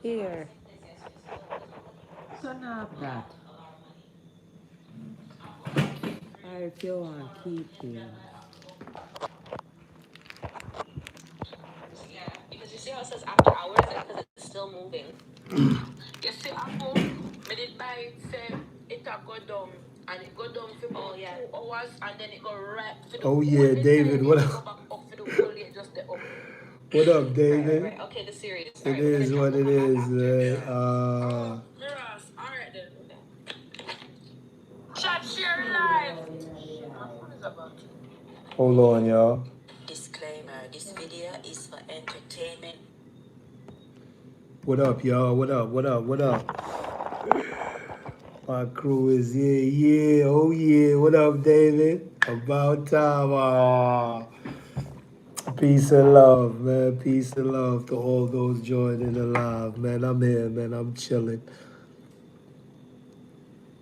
here. Turn off that. If you want, keep here. Yeah, because you see how it says after hours, because it's still moving. You see, Apple, made it by say it a go down and it go down for about 2 hours and then it go right for the Oh yeah, David, what go up? back up for the whole day, just the up. What up, Right, David? right. Okay, the series. All It right, we're gonna is jump. what We'll it come back is, after. man. Oh, Miras. All right then. Chat share live. My phone is about to. Hold on, y'all. Disclaimer: this video is for entertainment. What up, y'all? What up? What up? What up? My crew is yeah. Oh yeah. What up, David? About time. Peace and love, man. Peace and love to all those joining the live, man. I'm here, man. I'm chilling.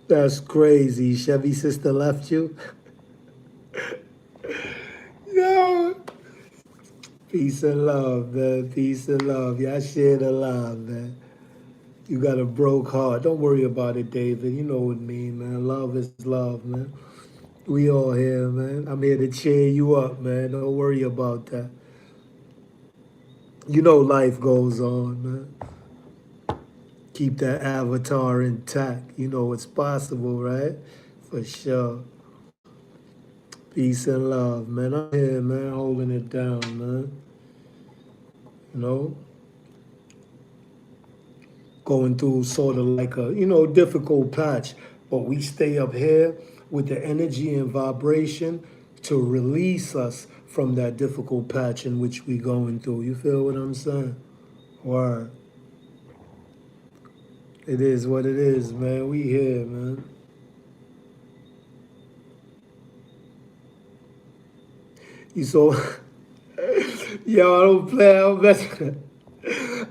That's crazy. Chevy sister left you? No. Peace and love, man. Peace and love. Y'all share the love, man. You got a broke heart. Don't worry about it, David. You know what I mean, man. Love is love, man. We all here, man. I'm here to cheer you up, man. Don't worry about that. You know life goes on, man. Keep that avatar intact. You know it's possible, right? For sure. Peace and love, man. I'm here, man, holding it down, man. You know, going through sort of like a, difficult patch, but we stay up here with the energy and vibration to release us from that difficult patch in which we going through. You feel what I'm saying? Word. It is what it is, man. We here, man. You so yo, I don't play.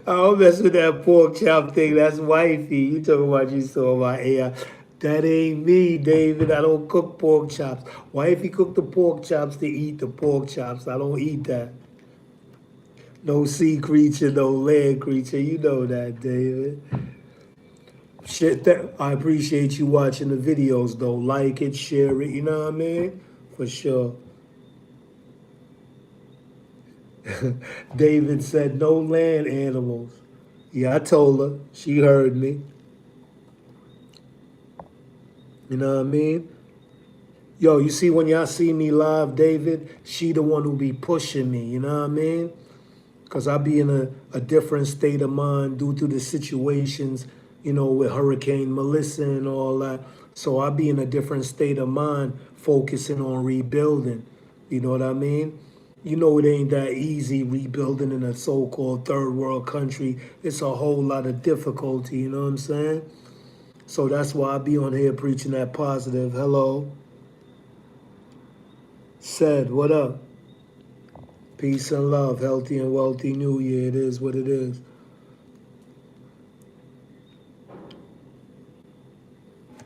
I don't mess with that pork chop thing. That's wifey. You talking about you saw my AI. That ain't me, David. I don't cook pork chops. Wifey cook the pork chops to eat the pork chops. I don't eat that. No sea creature, no land creature. You know that, David. Shit, that I appreciate you watching the videos though. Like it, share it. You know what I mean? For sure. David said no land animals. Yeah, I told her. She heard me. You know what I mean? Yo, you see when y'all see me live, David, she the one who be pushing me, you know what I mean? Because I be in a different state of mind due to the situations, with Hurricane Melissa and all that. So I be in a different state of mind focusing on rebuilding. You know what I mean? You know it ain't that easy rebuilding in a so-called third world country. It's a whole lot of difficulty, you know what I'm saying? So that's why I be on here preaching that positive. Hello. Said, what up? Peace and love, healthy and wealthy new year. It is what it is.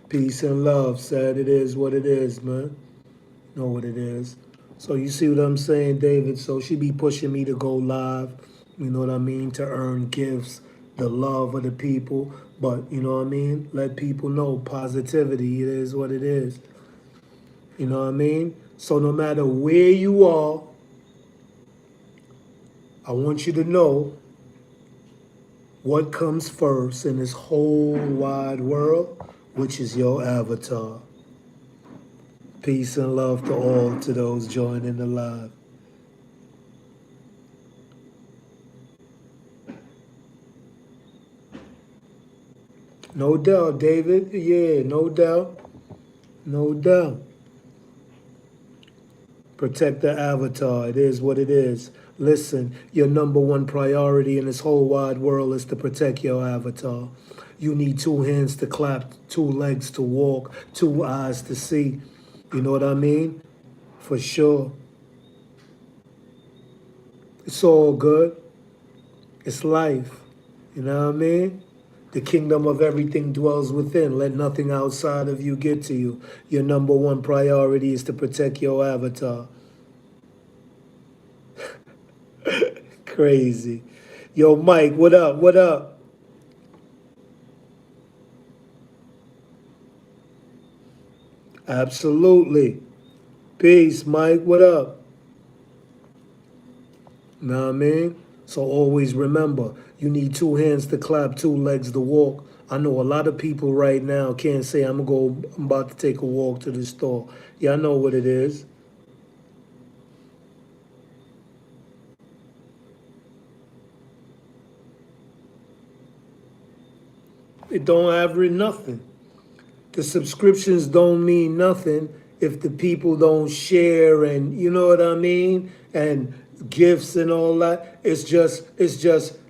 Peace and love, said it is what it is, man. Know what it is. So you see what I'm saying, David? So she be pushing me to go live, you know what I mean, to earn gifts, the love of the people. But you know what I mean? Let people know positivity. It is what it is. You know what I mean? So no matter where you are, I want you to know what comes first in this whole wide world, which is your avatar. Peace and love to all, to those joining the live. No doubt, David. Yeah, no doubt. No doubt. Protect the avatar. It is what it is. Listen, your number one priority in this whole wide world is to protect your avatar. You need two hands to clap, two legs to walk, two eyes to see. You know what I mean? For sure. It's all good. It's life. You know what I mean? The kingdom of everything dwells within. Let nothing outside of you get to you. Your number one priority is to protect your avatar. Crazy. Yo, Mike, what up? What up? Absolutely. Peace, Mike. What up? Know what I mean? So always remember, you need two hands to clap, two legs to walk. I know a lot of people right now can't say I'm about to take a walk to the store. Yeah, I know what it is. It don't average nothing. The subscriptions don't mean nothing if the people don't share and you know what I mean? And gifts and all that. It's just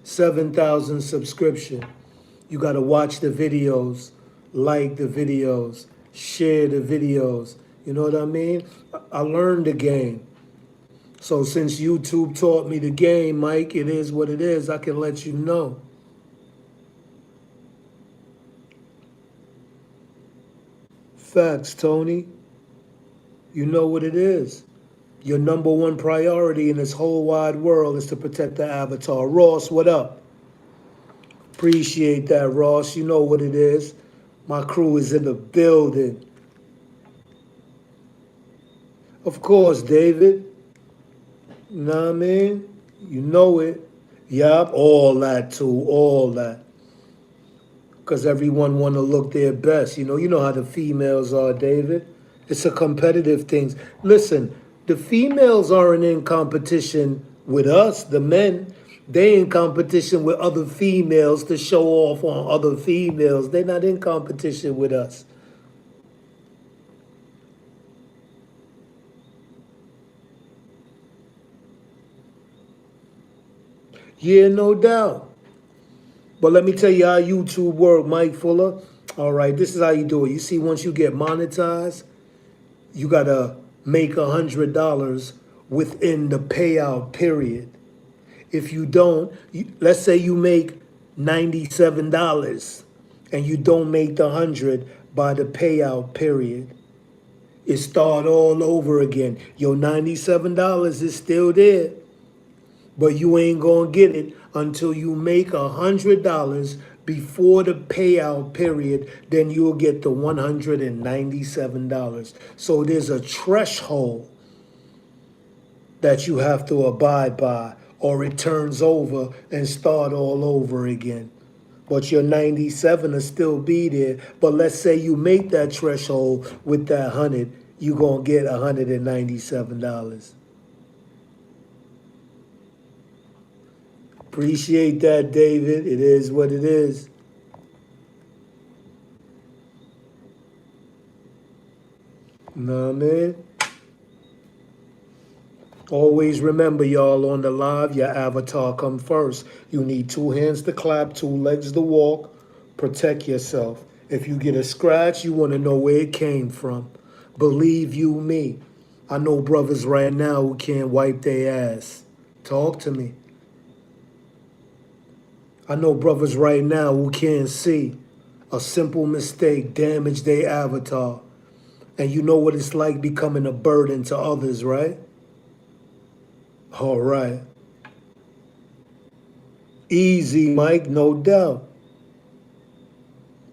7,000 subscription. You got to watch the videos, like the videos, share the videos. You know what I mean? I learned the game. So since YouTube taught me the game, Mike, it is what it is. I can let you know. Facts, Tony. You know what it is. Your number one priority in this whole wide world is to protect the avatar. Ross, what up? Appreciate that, Ross. You know what it is. My crew is in the building. Of course, David. You know what I mean? You know it. Yup, all that too, all that. Because everyone want to look their best. You know how the females are, David. It's a competitive thing. Listen, the females aren't in competition with us, the men. They in competition with other females to show off on other females. They're not in competition with us. Yeah, no doubt. But let me tell you how YouTube work, Mike Fuller. All right, this is how you do it. You see, once you get monetized, you gotta make $100 within the payout period. If you don't, let's say you make $97 and you don't make the 100 by the payout period, it start all over again. Your $97 is still there, but you ain't gonna get it until you make $100 before the payout period. Then you'll get the $197. So there's a threshold that you have to abide by, or it turns over and start all over again. But your 97 will still be there. But let's say you make that threshold with that 100, you're going to get $197. Appreciate that, David. It is what it is. You know what I mean? Always remember, y'all, on the live, your avatar come first. You need two hands to clap, two legs to walk. Protect yourself. If you get a scratch, you want to know where it came from. Believe you me. I know brothers right now who can't wipe their ass. Talk to me. I know brothers right now who can't see. A simple mistake damage their avatar. And you know what it's like becoming a burden to others, right? All right. Easy, Mike, no doubt.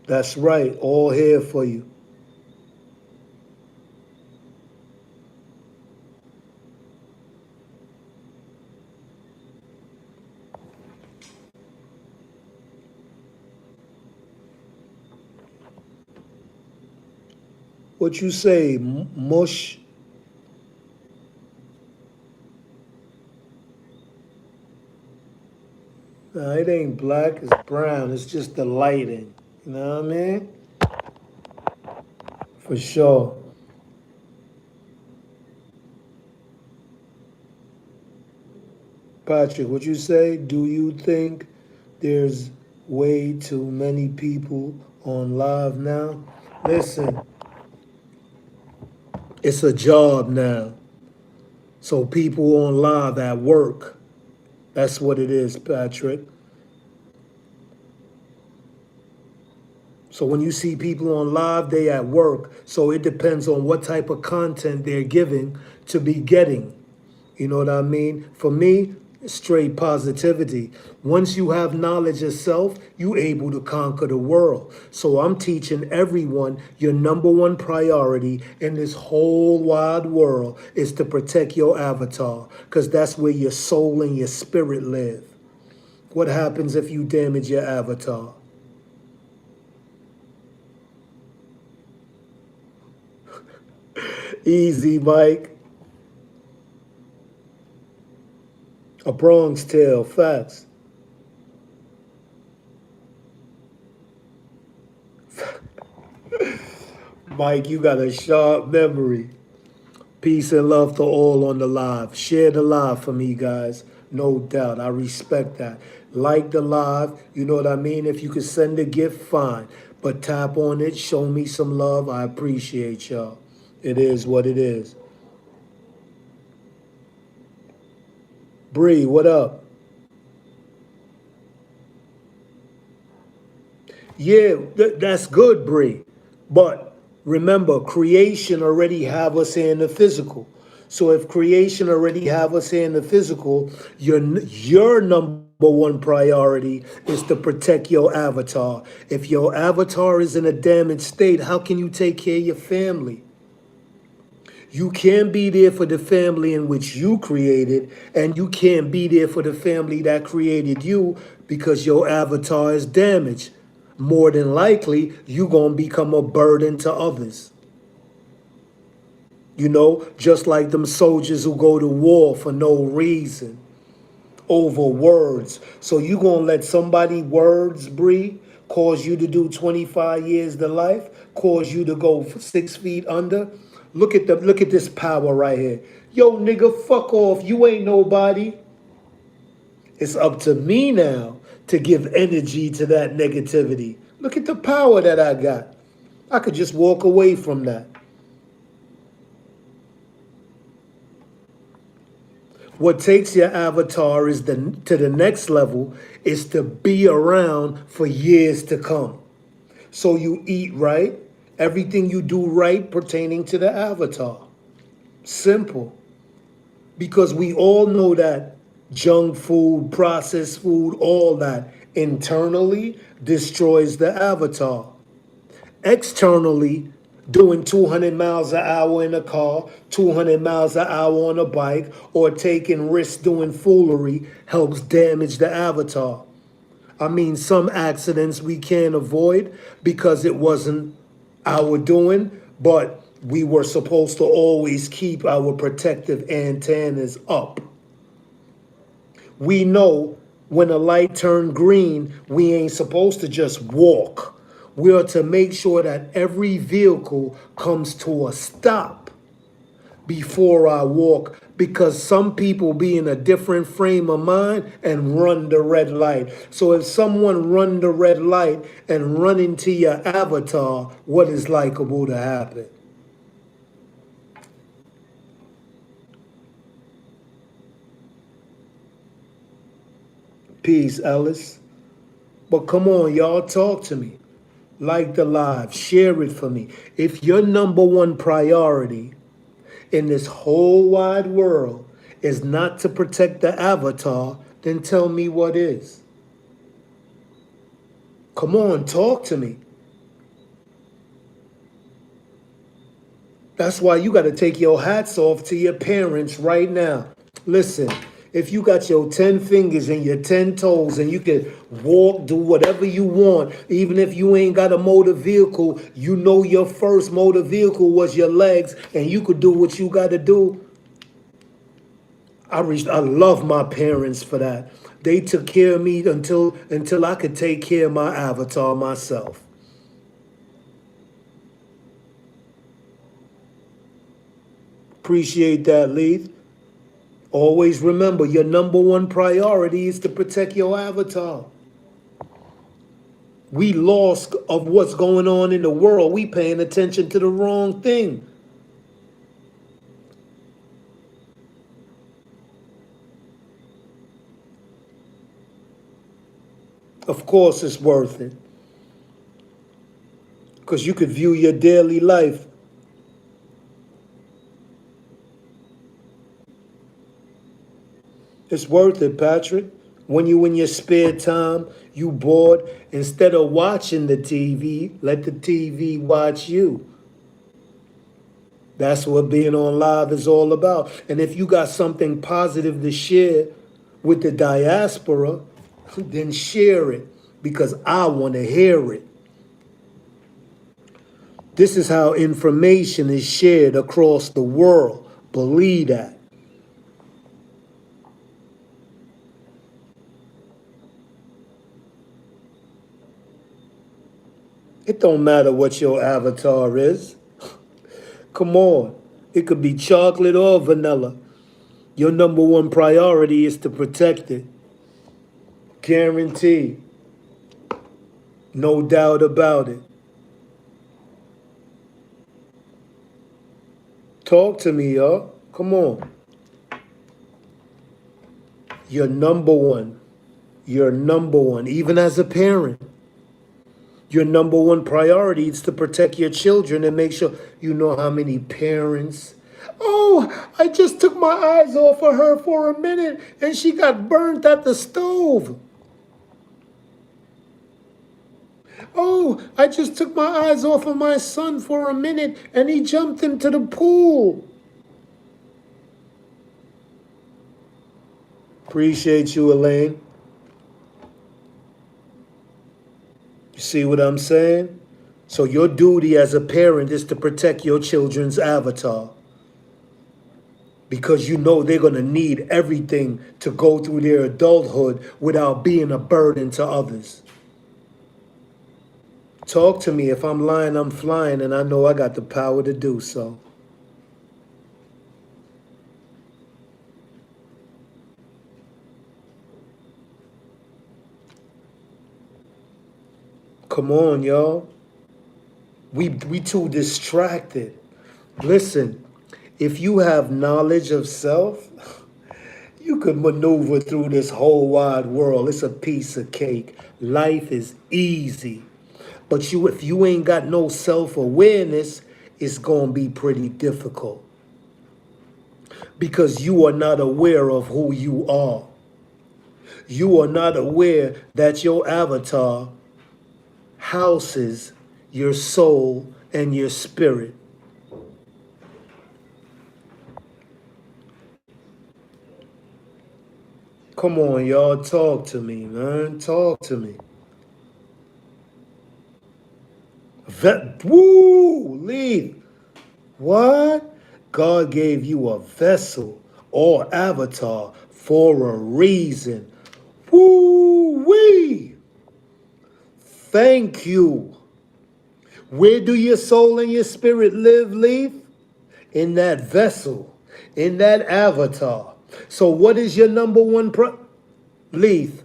That's right. All here for you. What you say, mush? Nah, it ain't black, it's brown. It's just the lighting. You know what I mean? For sure. Patrick, what you say? Do you think there's way too many people on live now? Listen, it's a job now. So people on live at work. That's what it is, Patrick. So when you see people on live, they at work. So it depends on what type of content they're giving to be getting. You know what I mean? For me, Straight positivity. Once you have knowledge of self, you able to conquer the world. So I'm teaching everyone your number one priority in this whole wide world is to protect your avatar, because that's where your soul and your spirit live. What happens if you damage your avatar? Easy, Mike. A Bronx tale, facts. Mike, you got a sharp memory. Peace and love to all on the live. Share the live for me, guys. No doubt. I respect that. Like the live. You know what I mean? If you could send a gift, fine. But tap on it. Show me some love. I appreciate y'all. It is what it is. Bree, what up? Yeah, that's good, Bree. But remember, creation already have us here in the physical. So if creation already have us here in the physical, your number one priority is to protect your avatar. If your avatar is in a damaged state, how can you take care of your family? You can't be there for the family in which you created, and you can't be there for the family that created you because your avatar is damaged. More than likely, you're going to become a burden to others. You know, just like them soldiers who go to war for no reason over words. So you going to let somebody words, Bree, cause you to do 25 years to life, cause you to go 6 feet under? Look at this power right here. Yo, nigga, fuck off. You ain't nobody. It's up to me now to give energy to that negativity. Look at the power that I got. I could just walk away from that. What takes your avatar is to the next level is to be around for years to come. So you eat right, everything you do right pertaining to the avatar. Simple. Because we all know that junk food, processed food, all that internally destroys the avatar. Externally, doing 200 miles an hour in a car, 200 miles an hour on a bike, or taking risks doing foolery helps damage the avatar. I mean, some accidents we can't avoid because it wasn't our doing, but we were supposed to always keep our protective antennas up. We know when a light turned green, we ain't supposed to just walk. We are to make sure that every vehicle comes to a stop before I walk, because some people be in a different frame of mind and run the red light. So if someone run the red light and run into your avatar, what is likable to happen? Peace, Ellis. But come on, y'all, talk to me. Like the live, share it for me. If your number one priority in this whole wide world is not to protect the avatar, then tell me what is. Come on, talk to me. That's why you got to take your hats off to your parents right now. Listen, if you got your 10 fingers and your 10 toes and you can walk, do whatever you want, even if you ain't got a motor vehicle, you know your first motor vehicle was your legs and you could do what you got to do. I love my parents for that. They took care of me until I could take care of my avatar myself. Appreciate that, Leith. Always remember your number one priority is to protect your avatar. We lost of what's going on in the world. We paying attention to the wrong thing. Of course it's worth it. Because you could view your daily life. It's worth it, Patrick. When you in your spare time, you bored, instead of watching the TV, let the TV watch you. That's what being on live is all about. And if you got something positive to share with the diaspora, then share it because I want to hear it. This is how information is shared across the world. Believe that. It don't matter what your avatar is. Come on. It could be chocolate or vanilla. Your number one priority is to protect it. Guaranteed. No doubt about it. Talk to me, y'all. Come on. You're number one. You're number one. Even as a parent, your number one priority is to protect your children and make sure you know how many parents. Oh, I just took my eyes off of her for a minute and she got burnt at the stove. Oh, I just took my eyes off of my son for a minute and he jumped into the pool. Appreciate you, Elaine. You see what I'm saying? So your duty as a parent is to protect your children's avatar because you know they're going to need everything to go through their adulthood without being a burden to others. Talk to me. If I'm lying, I'm flying, and I know I got the power to do so. Come on, y'all. We too distracted. Listen, if you have knowledge of self, you could maneuver through this whole wide world. It's a piece of cake. Life is easy. But if you ain't got no self-awareness, it's going to be pretty difficult because you are not aware of who you are. You are not aware that your avatar houses your soul and your spirit. Come on, y'all, talk to me, man. Talk to me. Woo, leave. What? God gave you a vessel or avatar for a reason. Woo-wee. Thank you. Where do your soul and your spirit live, Leaf? In that vessel, in that avatar. So what is your number one Leaf?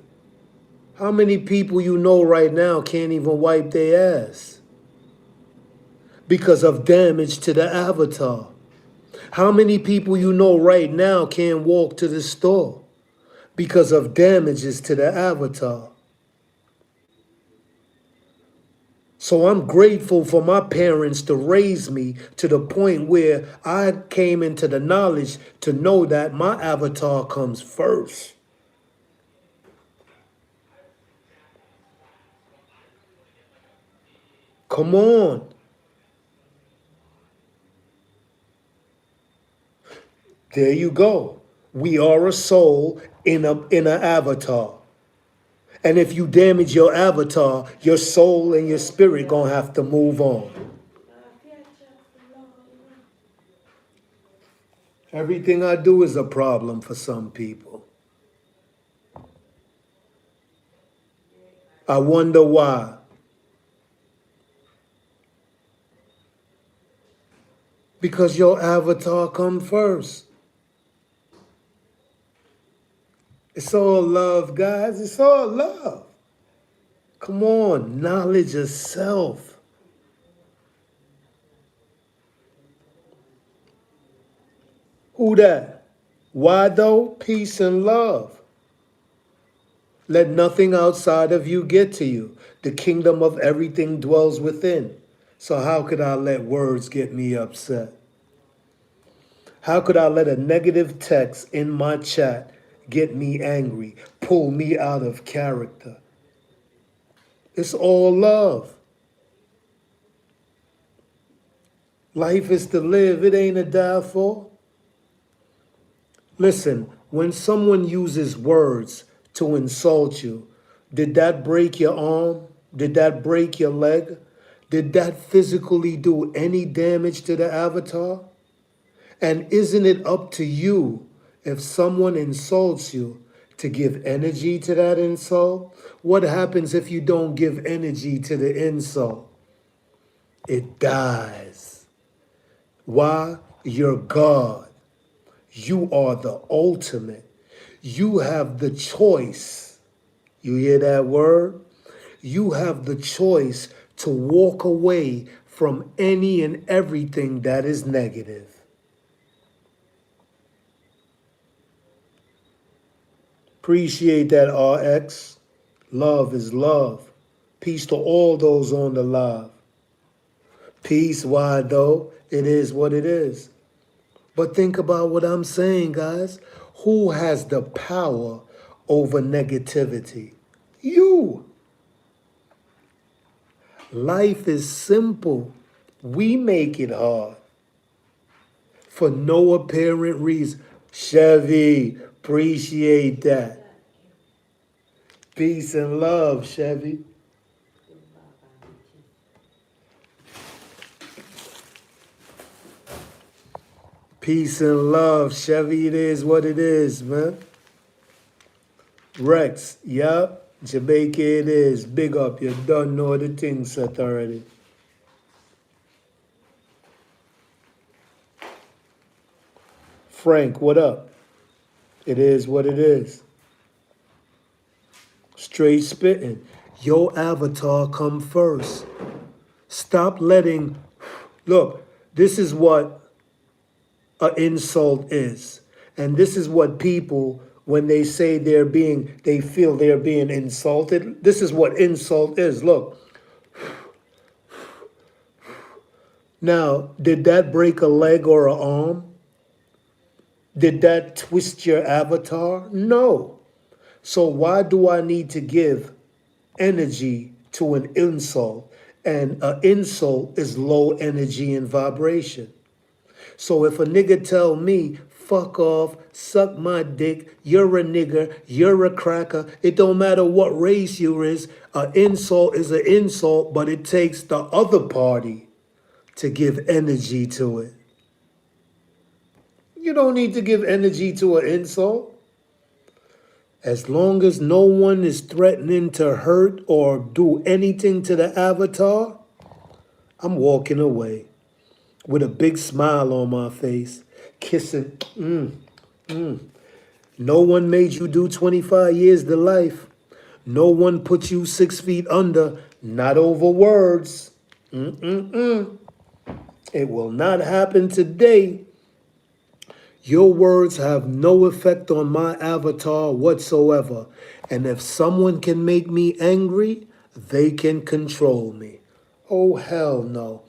How many people you know right now can't even wipe their ass because of damage to the avatar? How many people you know right now can't walk to the store because of damages to the avatar? So I'm grateful for my parents to raise me to the point where I came into the knowledge to know that my avatar comes first. Come on. There you go. We are a soul in an avatar. And if you damage your avatar, your soul and your spirit gonna have to move on. Everything I do is a problem for some people. I wonder why. Because your avatar come first. It's all love, guys. It's all love. Come on, knowledge of self. Who that? Why though? Peace and love. Let nothing outside of you get to you. The kingdom of everything dwells within. So how could I let words get me upset? How could I let a negative text in my chat get me angry, pull me out of character. It's all love. Life is to live, it ain't a die for. Listen, when someone uses words to insult you, did that break your arm? Did that break your leg? Did that physically do any damage to the avatar? And isn't it up to you, if someone insults you, to give energy to that insult? What happens if you don't give energy to the insult? It dies. Why? You're God. You are the ultimate. You have the choice. You hear that word? You have the choice to walk away from any and everything that is negative. Appreciate that, RX. Love is love. Peace to all those on the live. Peace, why though? It is what it is. But think about what I'm saying, guys. Who has the power over negativity? You. Life is simple. We make it hard for no apparent reason. Chevy, appreciate that. Peace and love, Chevy. Peace and love, Chevy. It is what it is, man. Rex, yup. Jamaica it is. Big up. You done know the thing set already. Frank, what up? It is what it is. Straight spitting. Your avatar come first. Stop letting... Look, this is what an insult is. And this is what people, when they say they feel they're being insulted, this is what insult is. Look. Now, did that break a leg or an arm? Did that twist your avatar? No. So why do I need to give energy to an insult? And an insult is low energy and vibration. So if a nigga tell me, fuck off, suck my dick, you're a nigger, you're a cracker, it don't matter what race you is, an insult is an insult, but it takes the other party to give energy to it. You don't need to give energy to an insult. As long as no one is threatening to hurt or do anything to the avatar, I'm walking away with a big smile on my face, kissing. No one made you do 25 years to life. No one put you 6 feet under, not over words. It will not happen today. Your words have no effect on my avatar whatsoever. And if someone can make me angry, they can control me. Oh, hell no.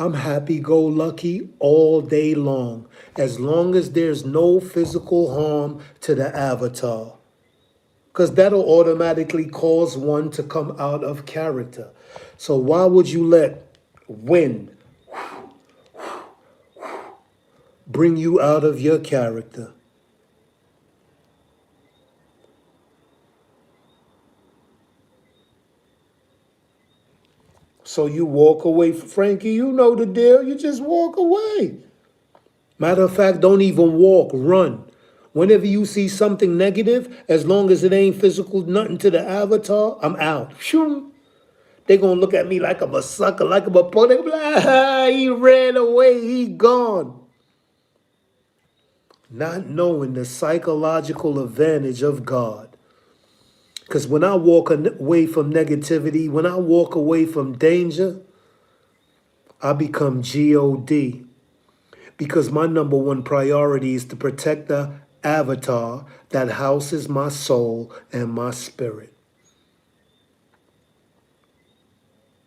I'm happy-go-lucky all day long, as long as there's no physical harm to the avatar. Because that'll automatically cause one to come out of character. So why would you let wind bring you out of your character? So you walk away, Frankie, you know the deal. You just walk away. Matter of fact, don't even walk, run. Whenever you see something negative, as long as it ain't physical, nothing to the avatar, I'm out. Shoo. They gonna look at me like I'm a sucker, like I'm a punk. They gonna be like, ah, he ran away, he gone. Not knowing the psychological advantage of God. Because when I walk away from negativity, when I walk away from danger, I become God. Because my number one priority is to protect the avatar that houses my soul and my spirit.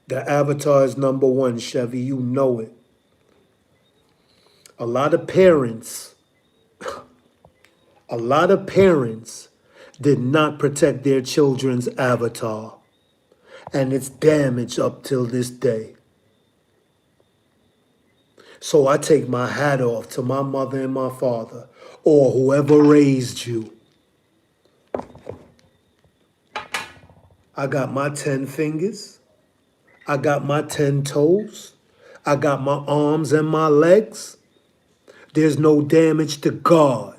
The avatar is number one, Chevy. You know it. A lot of parents A lot of parents did not protect their children's avatar, and it's damaged up till this day. So I take my hat off to my mother and my father, or whoever raised you. I got my 10 fingers. I got my 10 toes. I got my arms and my legs. There's no damage to God.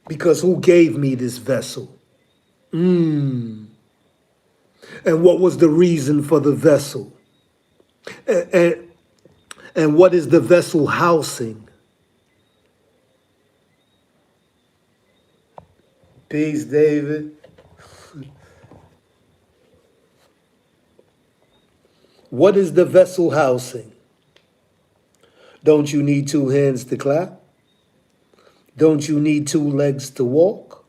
Because who gave me this vessel? And what was the reason for the vessel? And, and what is the vessel housing? Peace, David. What is the vessel housing? Don't you need 2 hands to clap? Don't you need 2 legs to walk?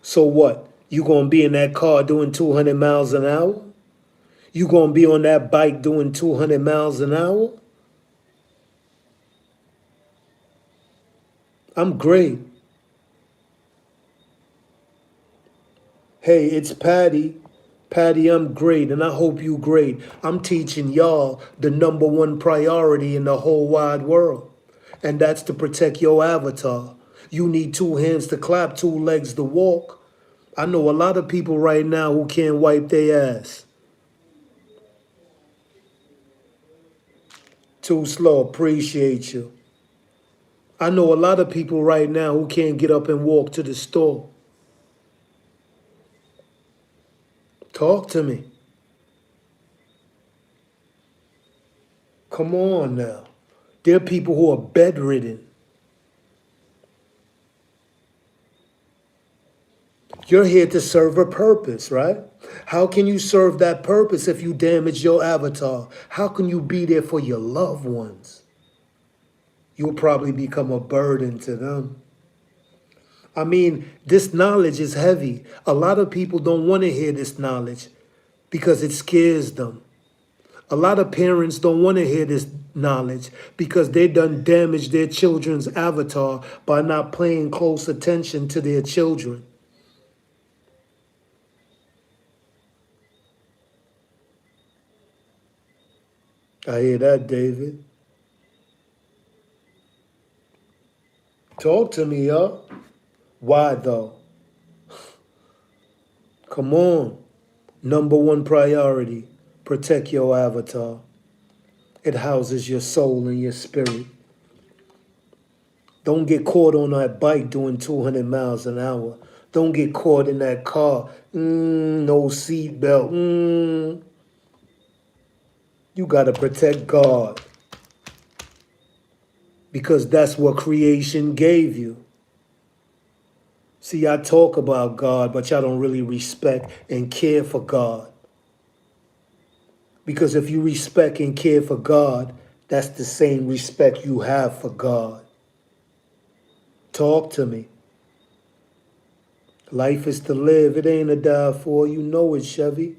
So what? You gonna be in that car doing 200 miles an hour? You gonna be on that bike doing 200 miles an hour? I'm great. Hey, it's Patty. Patty, I'm great, and I hope you great. I'm teaching y'all the #1 priority in the whole wide world, and that's to protect your avatar. You need 2 hands to clap, 2 legs to walk. I know a lot of people right now who can't wipe their ass. Too slow, appreciate you. I know a lot of people right now who can't get up and walk to the store. Talk to me. Come on now. There are people who are bedridden. You're here to serve a purpose, right? How can you serve that purpose if you damage your avatar? How can you be there for your loved ones? You'll probably become a burden to them. I mean, this knowledge is heavy. A lot of people don't want to hear this knowledge because it scares them. A lot of parents don't want to hear this knowledge because they done damaged their children's avatar by not paying close attention to their children. I hear that, David. Talk to me, y'all. Why though? Come on. #1 priority, protect your avatar. It houses your soul and your spirit. Don't get caught on that bike doing 200 miles an hour. Don't get caught in that car. No seatbelt. You got to protect God because that's what creation gave you. See, I talk about God, but y'all don't really respect and care for God. Because if you respect and care for God, that's the same respect you have for God. Talk to me. Life is to live. It ain't to die for. You know it, Chevy.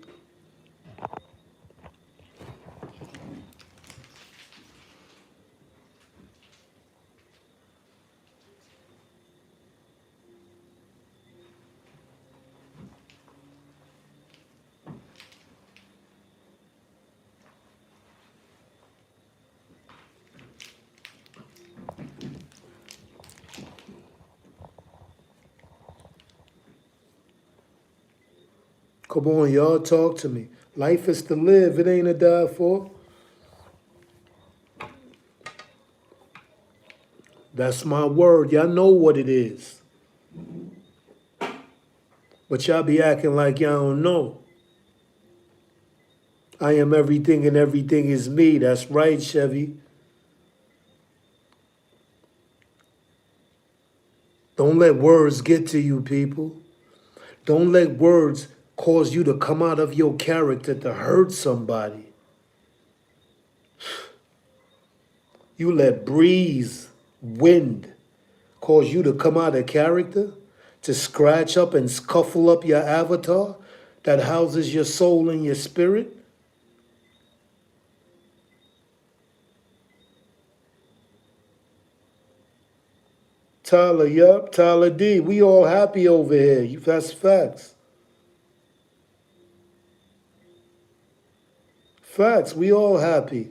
Come on, y'all. Talk to me. Life is to live. It ain't to die for. That's my word. Y'all know what it is. But y'all be acting like y'all don't know. I am everything and everything is me. That's right, Chevy. Don't let words get to you, people. Don't let words cause you to come out of your character to hurt somebody. You let breeze, wind cause you to come out of character, to scratch up and scuffle up your avatar that houses your soul and your spirit. Tyler, yup, Tyler D. We all happy over here. That's facts. Facts, we all happy.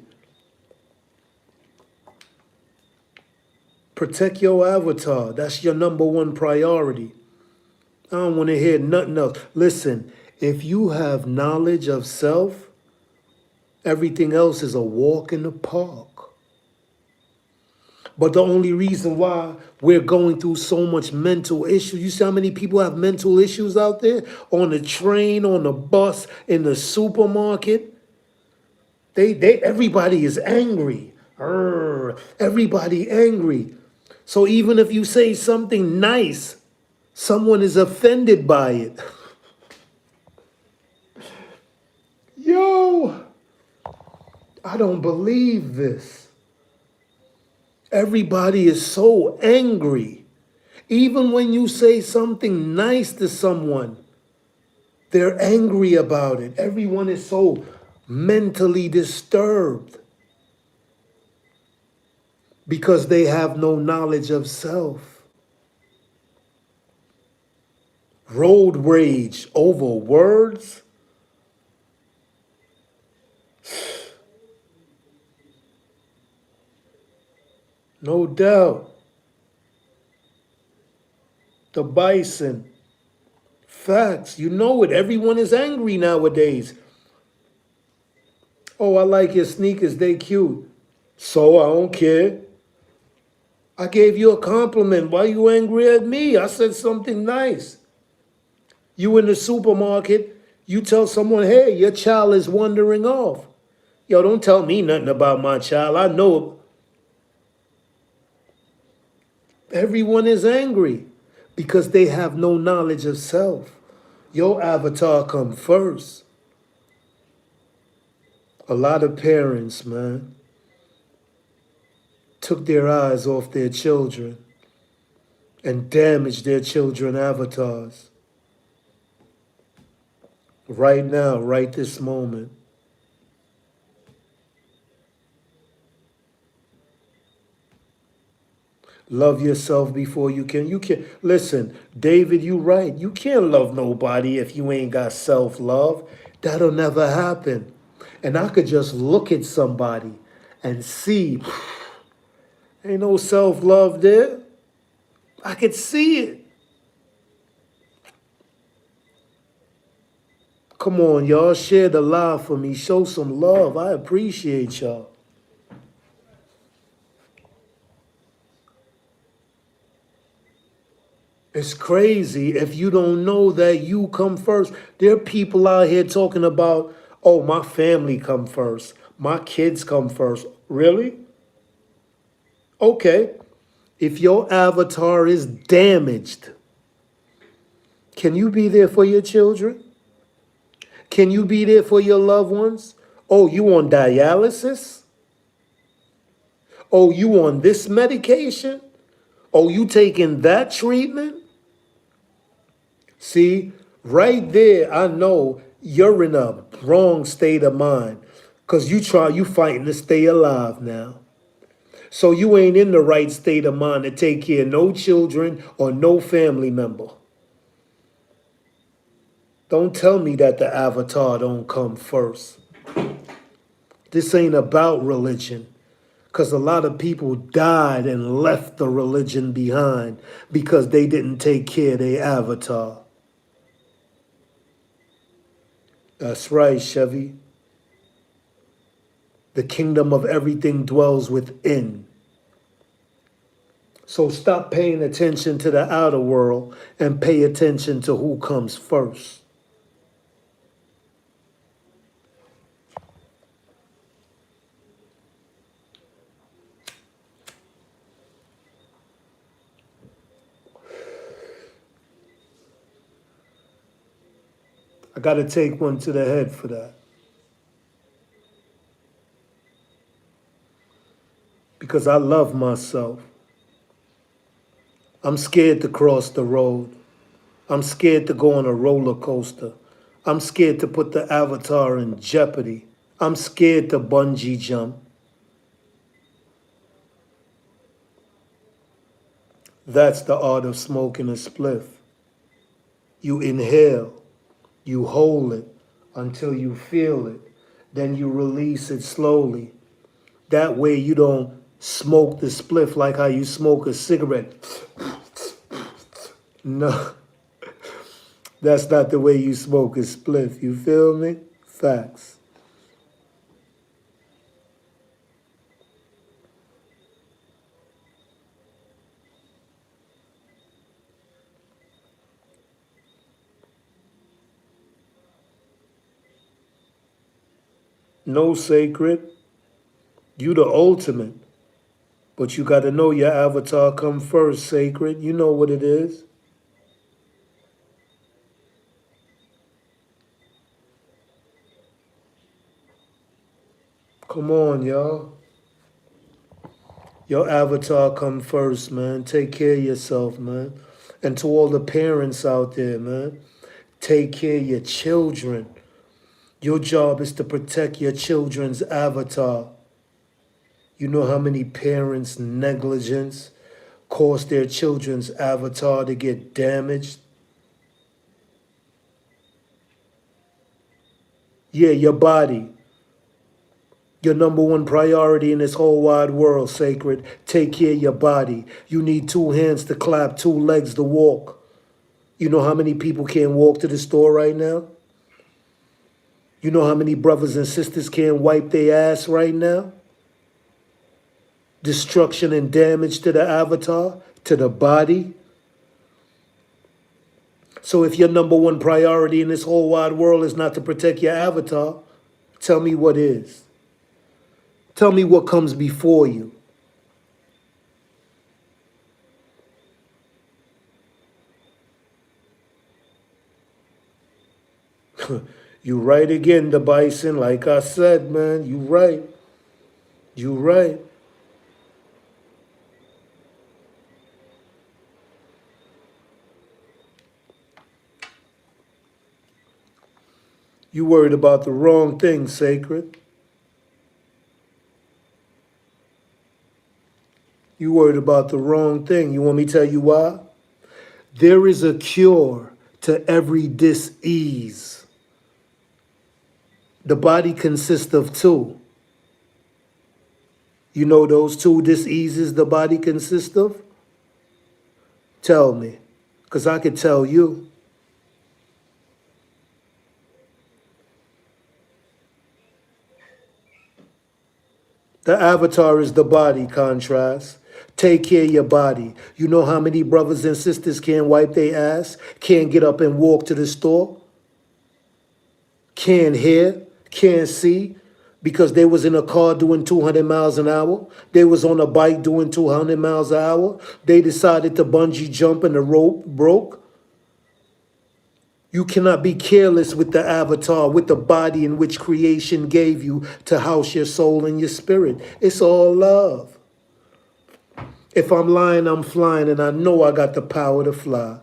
Protect your avatar. That's your number one priority. I don't want to hear nothing else. Listen, if you have knowledge of self, everything else is a walk in the park. But the only reason why we're going through so much mental issues, you see how many people have mental issues out there? On the train, on the bus, in the supermarket. Everybody is angry. Everybody angry. So even if you say something nice, someone is offended by it. Yo, I don't believe this. Everybody is so angry. Even when you say something nice to someone, they're angry about it. Everyone is so mentally disturbed because they have no knowledge of self. Road rage over words. No doubt. The bison. Facts. You know it. Everyone is angry nowadays. Oh, I like your sneakers. They cute. So I don't care. I gave you a compliment. Why you angry at me? I said something nice. You in the supermarket, you tell someone, hey, your child is wandering off. Yo, don't tell me nothing about my child. I know everyone is angry because they have no knowledge of self. Your avatar come first. A lot of parents, man, took their eyes off their children and damaged their children's avatars. Right now, right this moment. Love yourself before you can. You can listen, David, you right. You can't love nobody if you ain't got self-love. That'll never happen. And I could just look at somebody and see ain't no self-love there. I could see it. Come on, y'all. Share the love for me. Show some love. I appreciate y'all. It's crazy if you don't know that you come first. There are people out here talking about, oh, my family come first. My kids come first. Really? Okay. If your avatar is damaged, can you be there for your children? Can you be there for your loved ones? Oh, you on dialysis? Oh, you on this medication? Oh, you taking that treatment? See, right there, I know you're in a wrong state of mind because you fighting to stay alive now. So you ain't in the right state of mind to take care of no children or no family member. Don't tell me that the avatar don't come first. This ain't about religion because a lot of people died and left the religion behind because they didn't take care of their avatar. That's right, Chevy. The kingdom of everything dwells within. So stop paying attention to the outer world and pay attention to who comes first. I got to take one to the head for that. Because I love myself. I'm scared to cross the road. I'm scared to go on a roller coaster. I'm scared to put the avatar in jeopardy. I'm scared to bungee jump. That's the art of smoking a spliff. You inhale, you hold it until you feel it, then you release it slowly. That way you don't smoke the spliff like how you smoke a cigarette. No, that's not the way you smoke a spliff. You feel me? Facts. No sacred. You the ultimate. But you got to know your avatar come first, sacred. You know what it is. Come on, y'all. Your avatar come first, man. Take care of yourself, man. And to all the parents out there, man, take care of your children. Your job is to protect your children's avatar. You know how many parents' negligence caused their children's avatar to get damaged? Yeah, your body. Your number one priority in this whole wide world, sacred. Take care of your body. You need 2 hands to clap, 2 legs to walk. You know how many people can't walk to the store right now? You know how many brothers and sisters can't wipe their ass right now? Destruction and damage to the avatar, to the body. So if your number one priority in this whole wide world is not to protect your avatar, tell me what is. Tell me what comes before you. You right again, the bison. Like I said, man, you right. You right. You worried about the wrong thing, sacred. You worried about the wrong thing. You want me to tell you why? There is a cure to every dis-ease. The body consists of two. You know those 2 dis-eases the body consists of? Tell me, because I could tell you. The avatar is the body, contrast. Take care of your body. You know how many brothers and sisters can't wipe their ass, can't get up and walk to the store, can't hear, can't see, because they was in a car doing 200 miles an hour. They was on a bike doing 200 miles an hour. They decided to bungee jump and the rope broke. You cannot be careless with the avatar, with the body in which creation gave you to house your soul and your spirit. It's all love. If I'm lying, I'm flying, and I know I got the power to fly.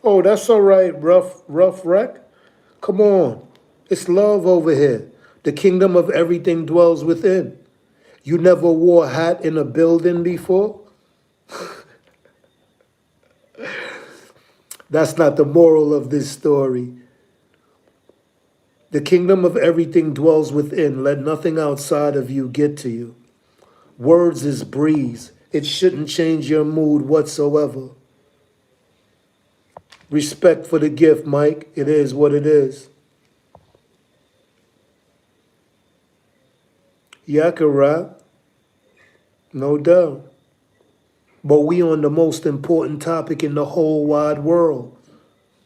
Oh, that's all right, rough wreck. Come on. It's love over here. The kingdom of everything dwells within. You never wore a hat in a building before? That's not the moral of this story. The kingdom of everything dwells within. Let nothing outside of you get to you. Words is breeze. It shouldn't change your mood whatsoever. Respect for the gift, Mike. It is what it is. Yeah, I can rap. No doubt. But we on the most important topic in the whole wide world.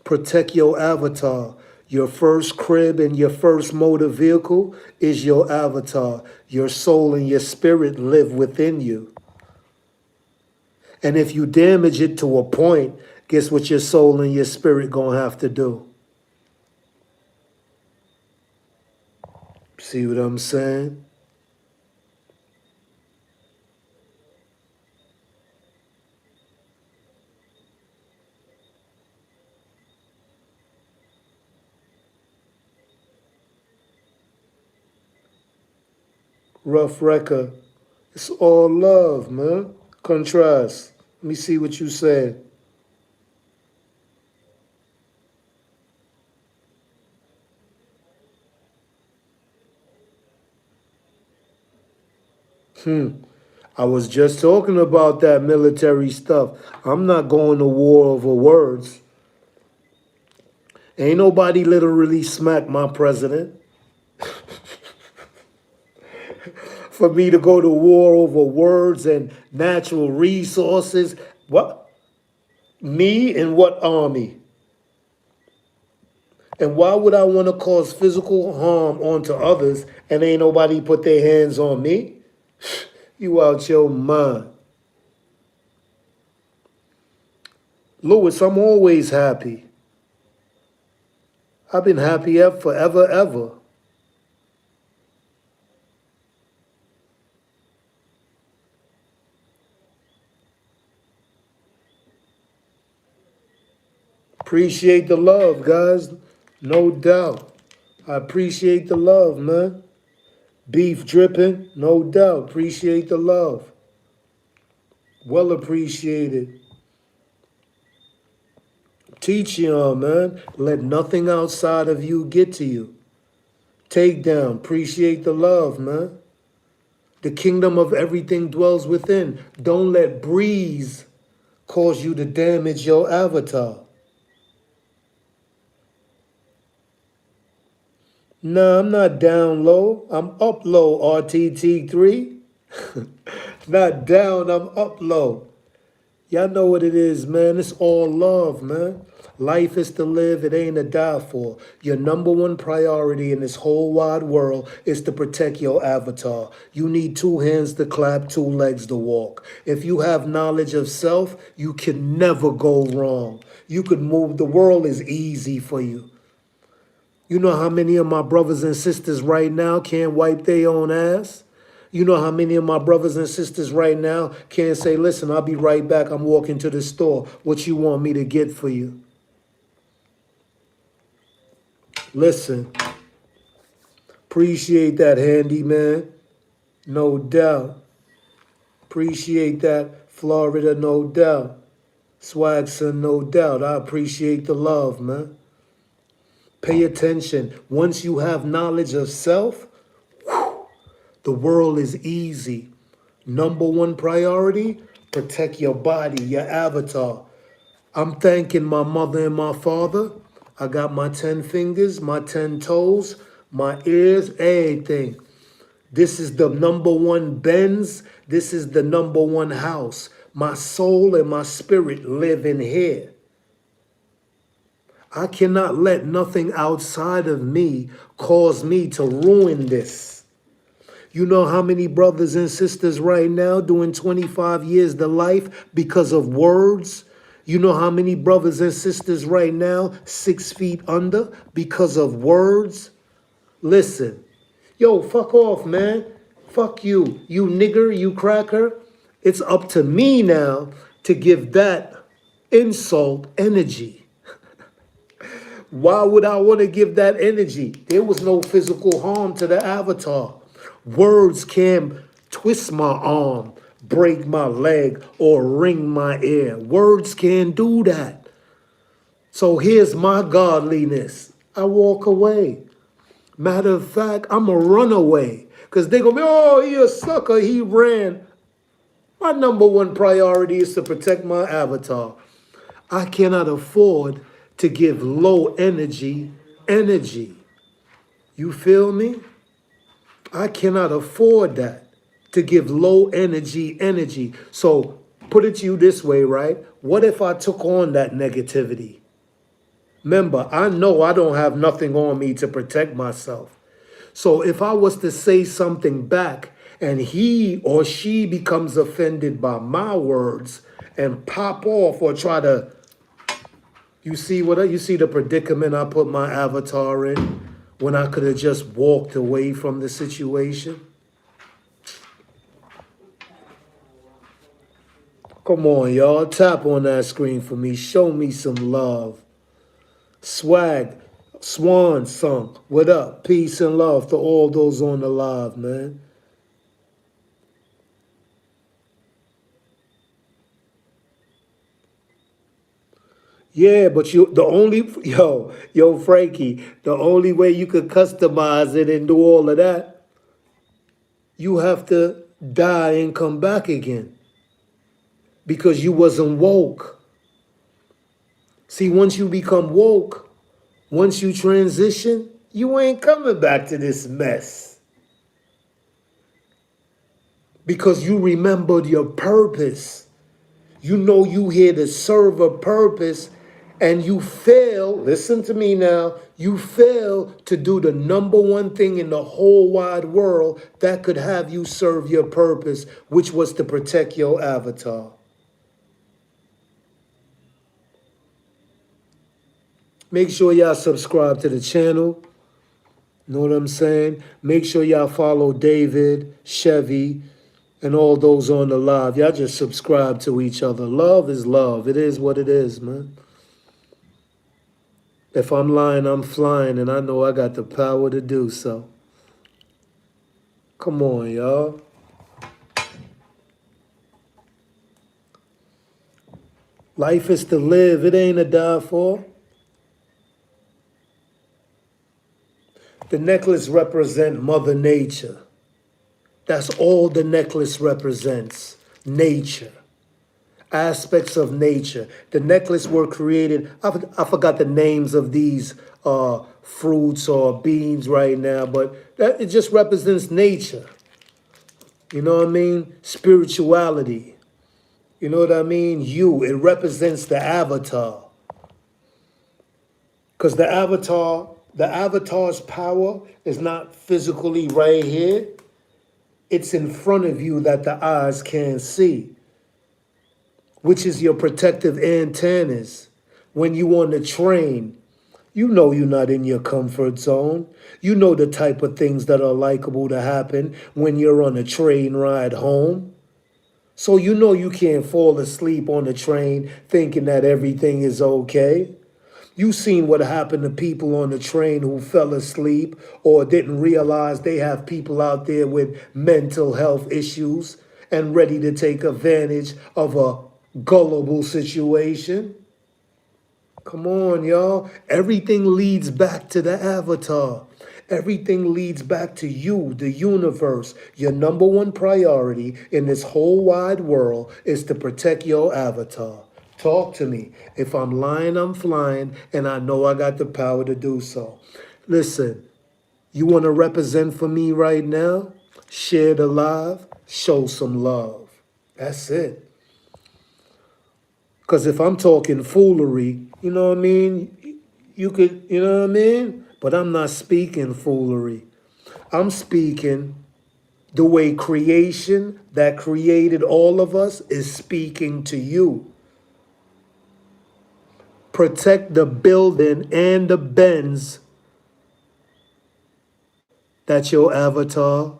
Protect your avatar. Your first crib and your first motor vehicle is your avatar. Your soul and your spirit live within you. And if you damage it to a point, guess what your soul and your spirit gonna have to do? See what I'm saying? Rough record. It's all love, man. Contrast. Let me see what you said. I was just talking about that military stuff. I'm not going to war over words. Ain't nobody literally smack my president. For me to go to war over words and natural resources. What? Me and what army? And why would I want to cause physical harm onto others and ain't nobody put their hands on me? You out your mind. Lewis, I'm always happy. I've been happy forever, ever. Appreciate the love, guys. No doubt. I appreciate the love, man. Beef dripping, no doubt. Appreciate the love. Well appreciated. Teach y'all, man. Let nothing outside of you get to you. Take down. Appreciate the love, man. The kingdom of everything dwells within. Don't let breeze cause you to damage your avatar. Nah, I'm not down low. I'm up low, RTT3. Not down, I'm up low. Y'all know what it is, man. It's all love, man. Life is to live, it ain't to die for. Your number one priority in this whole wide world is to protect your avatar. You need two hands to clap, two legs to walk. If you have knowledge of self, you can never go wrong. You could move, the world is easy for you. You know how many of my brothers and sisters right now can't wipe their own ass? You know how many of my brothers and sisters right now can't say, listen, I'll be right back. I'm walking to the store. What you want me to get for you? Listen, appreciate that, handy man. No doubt. Appreciate that, Florida, no doubt. Swagson, no doubt. I appreciate the love, man. Pay attention. Once you have knowledge of self, the world is easy. Number one priority, protect your body, your avatar. I'm thanking my mother and my father. I got my 10 fingers, my 10 toes, my ears, everything. This is the number one Benz. This is the number one house. My soul and my spirit live in here. I cannot let nothing outside of me cause me to ruin this. You know how many brothers and sisters right now doing 25 years to life because of words? You know how many brothers and sisters right now 6 feet under because of words? Listen, yo, fuck off, man. Fuck you, you nigger, you cracker. It's up to me now to give that insult energy. Why would I want to give that energy? There was no physical harm to the avatar. Words can twist my arm, break my leg, or wring my ear. Words can do that. So here's my godliness. I walk away. Matter of fact, I'm a runaway. Because they're going to be, oh, he a sucker, he ran. My number one priority is to protect my avatar. I cannot afford to give low energy energy. You feel me? I cannot afford that, to give low energy energy. So put it to you this way, right? What if I took on that negativity? Remember, I know I don't have nothing on me to protect myself. So if I was to say something back and he or she becomes offended by my words and pop off or try to, you see the predicament I put my avatar in when I could have just walked away from the situation? Come on, y'all. Tap on that screen for me. Show me some love. Swag, Swan Song. What up? Peace and love to all those on the live, man. Yeah, but the only yo Frankie, the only way you could customize it and do all of that, you have to die and come back again because you wasn't woke. See, once you become woke, once you transition, you ain't coming back to this mess because you remembered your purpose. You know you here to serve a purpose and you fail, listen to me now, you fail to do the number one thing in the whole wide world that could have you serve your purpose, which was to protect your avatar. Make sure y'all subscribe to the channel. Know what I'm saying? Make sure y'all follow David, Chevy, and all those on the live. Y'all just subscribe to each other. Love is love. It is what it is, man. If I'm lying, I'm flying, and I know I got the power to do so. Come on, y'all. Life is to live. It ain't to die for. The necklace represents Mother Nature. That's all the necklace represents. Nature. Aspects of nature. The necklace were created. I forgot the names of these fruits or beans right now, but it just represents nature. You know what I mean? Spirituality. You know what I mean? You. It represents the avatar. Because the avatar's power is not physically right here. It's in front of you that the eyes can't see, which is your protective antennas. When you on the train, you know you're not in your comfort zone. You know the type of things that are likable to happen when you're on a train ride home. So you know you can't fall asleep on the train thinking that everything is okay. You seen what happened to people on the train who fell asleep or didn't realize they have people out there with mental health issues and ready to take advantage of a gullible situation. Come on, y'all. Everything leads back to the avatar. Everything leads back to you, the universe. Your number one priority in this whole wide world is to protect your avatar. Talk to me. If I'm lying, I'm flying, and I know I got the power to do so. Listen, you want to represent for me right now? Share the live, show some love. That's it. Because if I'm talking foolery, you know what I mean? You could, you know what I mean? But I'm not speaking foolery. I'm speaking the way creation that created all of us is speaking to you. Protect the building and the bends that your avatar,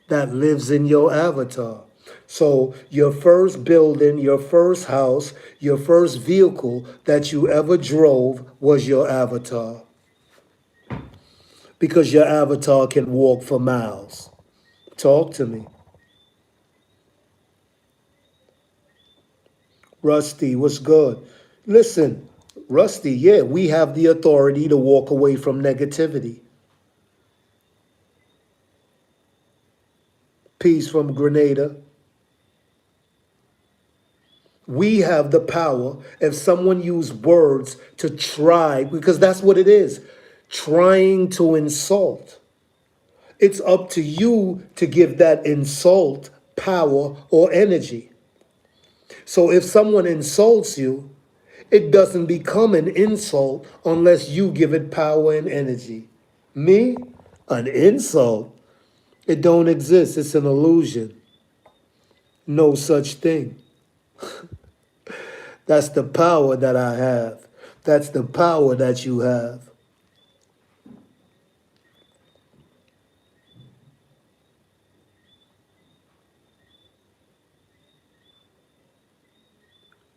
that lives in your avatar. So your first building, your first house, your first vehicle that you ever drove was your avatar. Because your avatar can walk for miles. Talk to me. Rusty, what's good? Listen, Rusty, yeah, we have the authority to walk away from negativity. Peace from Grenada. We have the power if someone used words to try, because that's what it is, trying to insult. It's up to you to give that insult power or energy. So if someone insults you, it doesn't become an insult unless you give it power and energy. Me? An insult? It don't exist. It's an illusion. No such thing. That's the power that I have. That's the power that you have.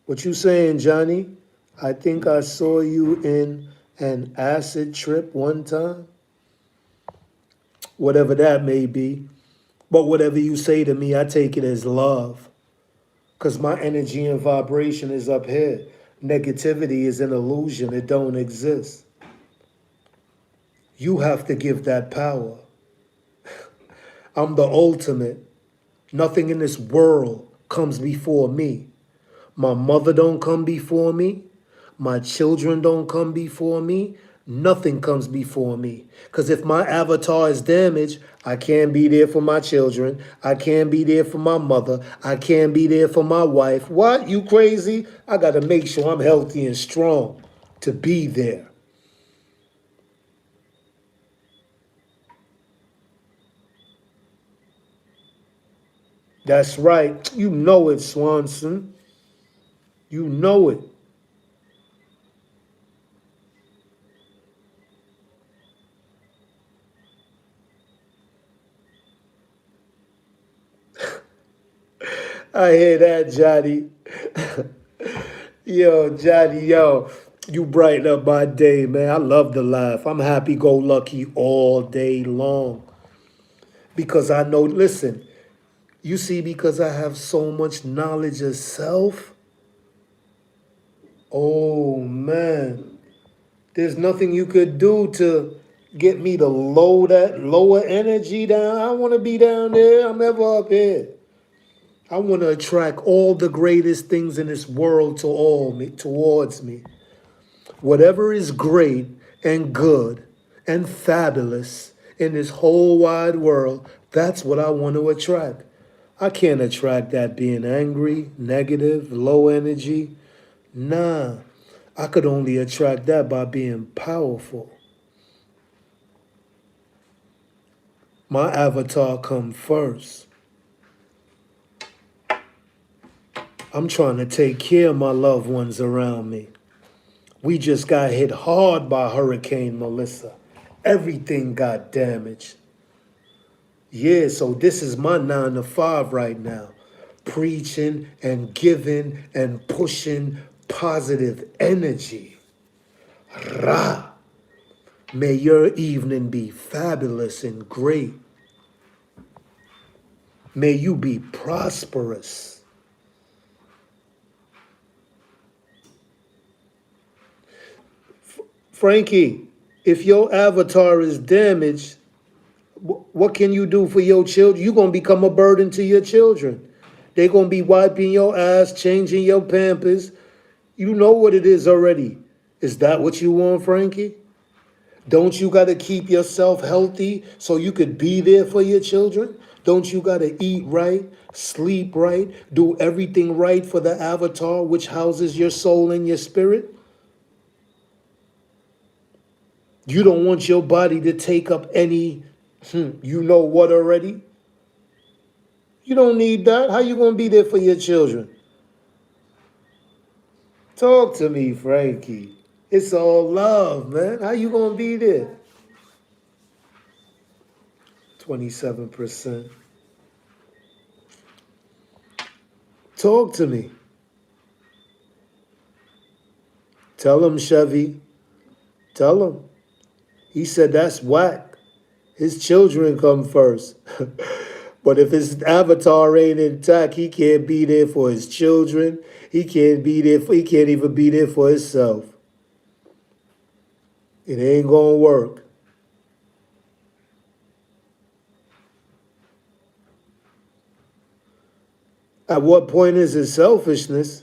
What you saying, Johnny? I think I saw you in an acid trip one time. Whatever that may be. But whatever you say to me, I take it as love. Because my energy and vibration is up here. Negativity is an illusion. It don't exist. You have to give that power. I'm the ultimate. Nothing in this world comes before me. My mother don't come before me. My children don't come before me. Nothing comes before me. Because if my avatar is damaged, I can't be there for my children. I can't be there for my mother. I can't be there for my wife. What? You crazy? I got to make sure I'm healthy and strong to be there. That's right. You know it, Swanson. You know it. I hear that, Johnny. Yo, Johnny, yo, you brighten up my day, man. I love to laugh. I'm happy go lucky all day long because I know, listen, you see, because I have so much knowledge of self, oh man, there's nothing you could do to get me to low that lower energy down. I want to be down there. I'm ever up here. I want to attract all the greatest things in this world to all me, towards me. Whatever is great and good and fabulous in this whole wide world, that's what I want to attract. I can't attract that being angry, negative, low energy. Nah, I could only attract that by being powerful. My avatar come first. I'm trying to take care of my loved ones around me. We just got hit hard by Hurricane Melissa. Everything got damaged. Yeah, so this is my 9 to 5 right now. Preaching and giving and pushing positive energy. Ra. May your evening be fabulous and great. May you be prosperous. Frankie, if your avatar is damaged, what can you do for your children? You're going to become a burden to your children. They're going to be wiping your ass, changing your pampers. You know what it is already. Is that what you want, Frankie? Don't you got to keep yourself healthy so you could be there for your children? Don't you got to eat right, sleep right, do everything right for the avatar which houses your soul and your spirit? You don't want your body to take up any, you know what already? You don't need that. How you going to be there for your children? Talk to me, Frankie. It's all love, man. How you going to be there? 27%. Talk to me. Tell him, Chevy. Tell him. He said that's whack. His children come first. But if his avatar ain't intact, he can't be there for his children. He can't even be there for himself. It ain't gonna work. At what point is it selfishness?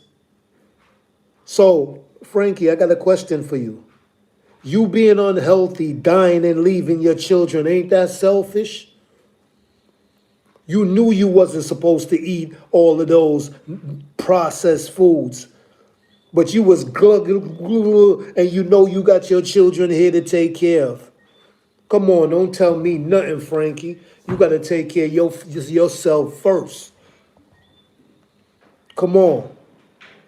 So, Frankie, I got a question for you. You being unhealthy, dying and leaving your children, ain't that selfish? You knew you wasn't supposed to eat all of those processed foods, but you was and you know you got your children here to take care of. Come on, don't tell me nothing, Frankie. You got to take care of yourself first. Come on.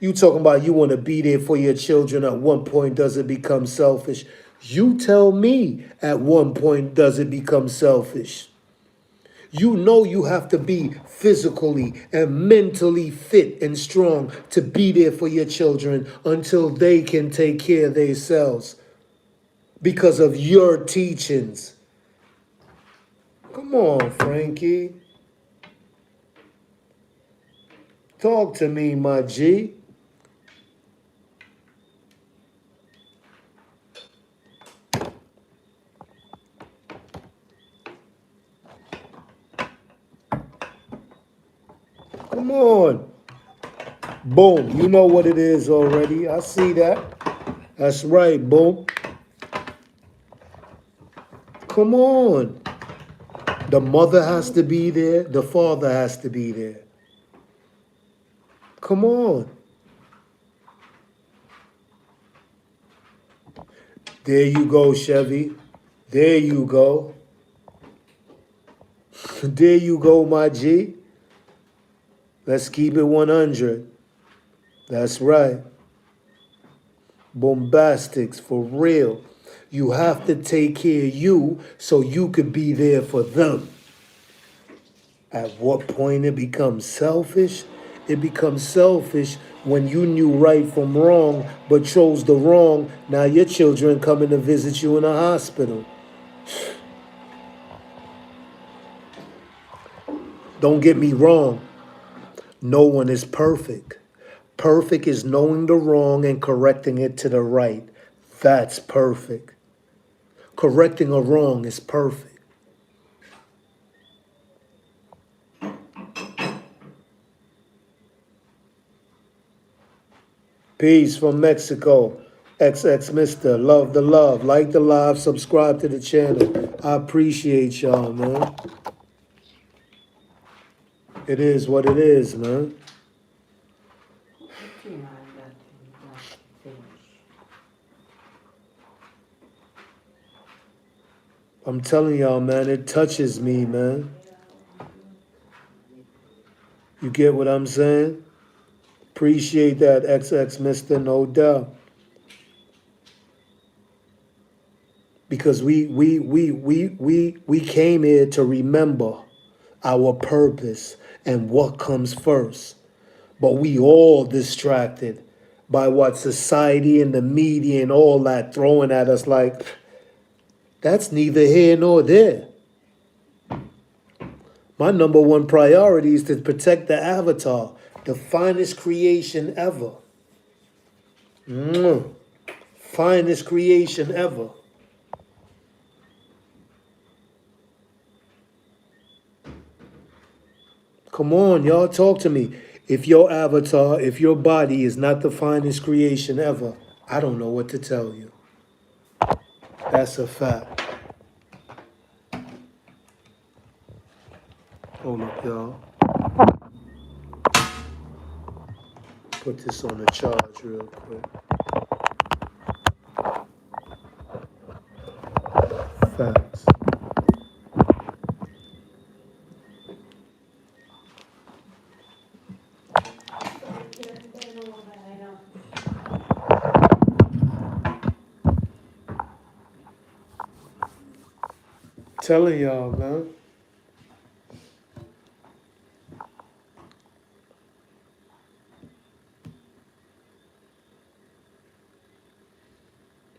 You talking about you want to be there for your children. At one point, does it become selfish? You tell me at one point, does it become selfish? You know you have to be physically and mentally fit and strong to be there for your children until they can take care of themselves because of your teachings. Come on, Frankie. Talk to me, my G. Come on. Boom. You know what it is already. I see that. That's right, boom. Come on. The mother has to be there. The father has to be there. Come on. There you go, Chevy. There you go. There you go, my G. Let's keep it 100. That's right. Bombastics, for real. You have to take care of you so you could be there for them. At what point it becomes selfish? It becomes selfish when you knew right from wrong but chose the wrong. Now your children coming to visit you in a hospital. Don't get me wrong. No one is perfect. Perfect is knowing the wrong and correcting it to the right. That's perfect. Correcting a wrong is perfect. Peace from Mexico. XX Mister. Love the love. Like the live. Subscribe to the channel. I appreciate y'all, man. It is what it is, man. I'm telling y'all, man, it touches me, man. You get what I'm saying? Appreciate that, XX Mister, no doubt. Because we came here to remember our purpose and what comes first. But we all distracted by what society and the media and all that throwing at us like, that's neither here nor there. My number one priority is to protect the avatar, the finest creation ever. Mwah. Finest creation ever. Come on, y'all, talk to me. If your avatar, if your body is not the finest creation ever, I don't know what to tell you. That's a fact. Hold up, y'all. Put this on the charge real quick. Facts. Telling y'all, man.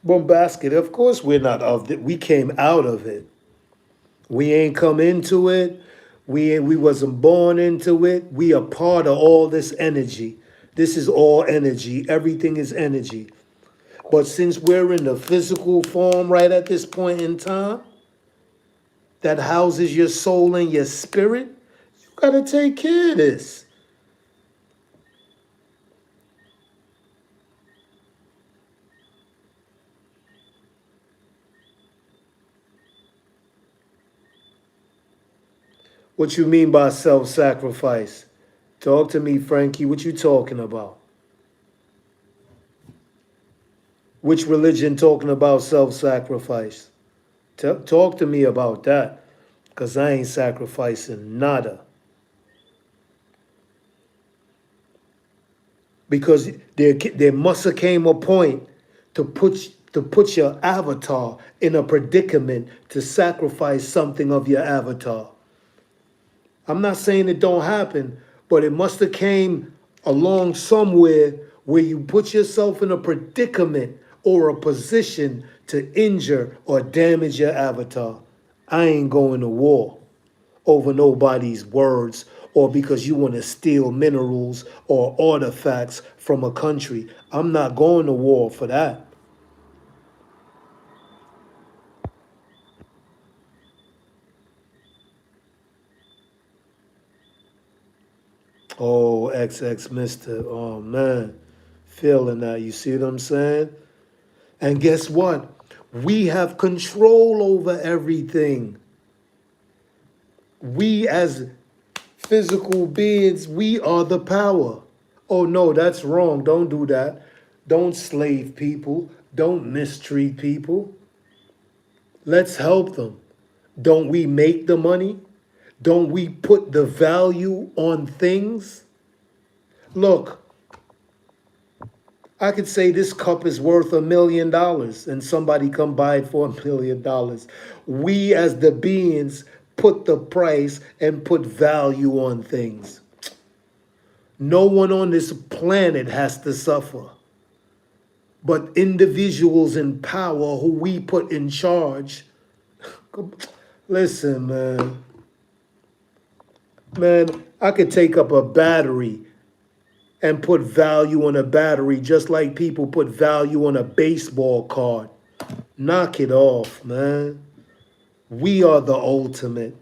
Bombasket, of course we're not of it. We came out of it. We ain't come into it. We wasn't born into it. We are part of all this energy. This is all energy. Everything is energy. But since we're in the physical form right at this point in time, that houses your soul and your spirit, you gotta take care of this. What you mean by self-sacrifice? Talk to me, Frankie. What you talking about? Which religion talking about self-sacrifice? Talk to me about that, because I ain't sacrificing nada. Because there must have came a point to put your avatar in a predicament to sacrifice something of your avatar. I'm not saying it don't happen, but it must have came along somewhere where you put yourself in a predicament or a position to injure or damage your avatar. I ain't going to war over nobody's words or because you want to steal minerals or artifacts from a country. I'm not going to war for that. Oh, XX Mister. Oh man. Feeling that. You see what I'm saying? And guess what? We have control over everything. We as physical beings, we are the power. Oh no, that's wrong. Don't do that. Don't slave people. Don't mistreat people. Let's help them. Don't we make the money? Don't we put the value on things? Look, I could say this cup is worth $1 million and somebody come buy it for $1 million. We as the beings put the price and put value on things. No one on this planet has to suffer. But individuals in power who we put in charge. Listen, man. Man, I could take up a battery and put value on a battery just like people put value on a baseball card. Knock it off, man. We are the ultimate.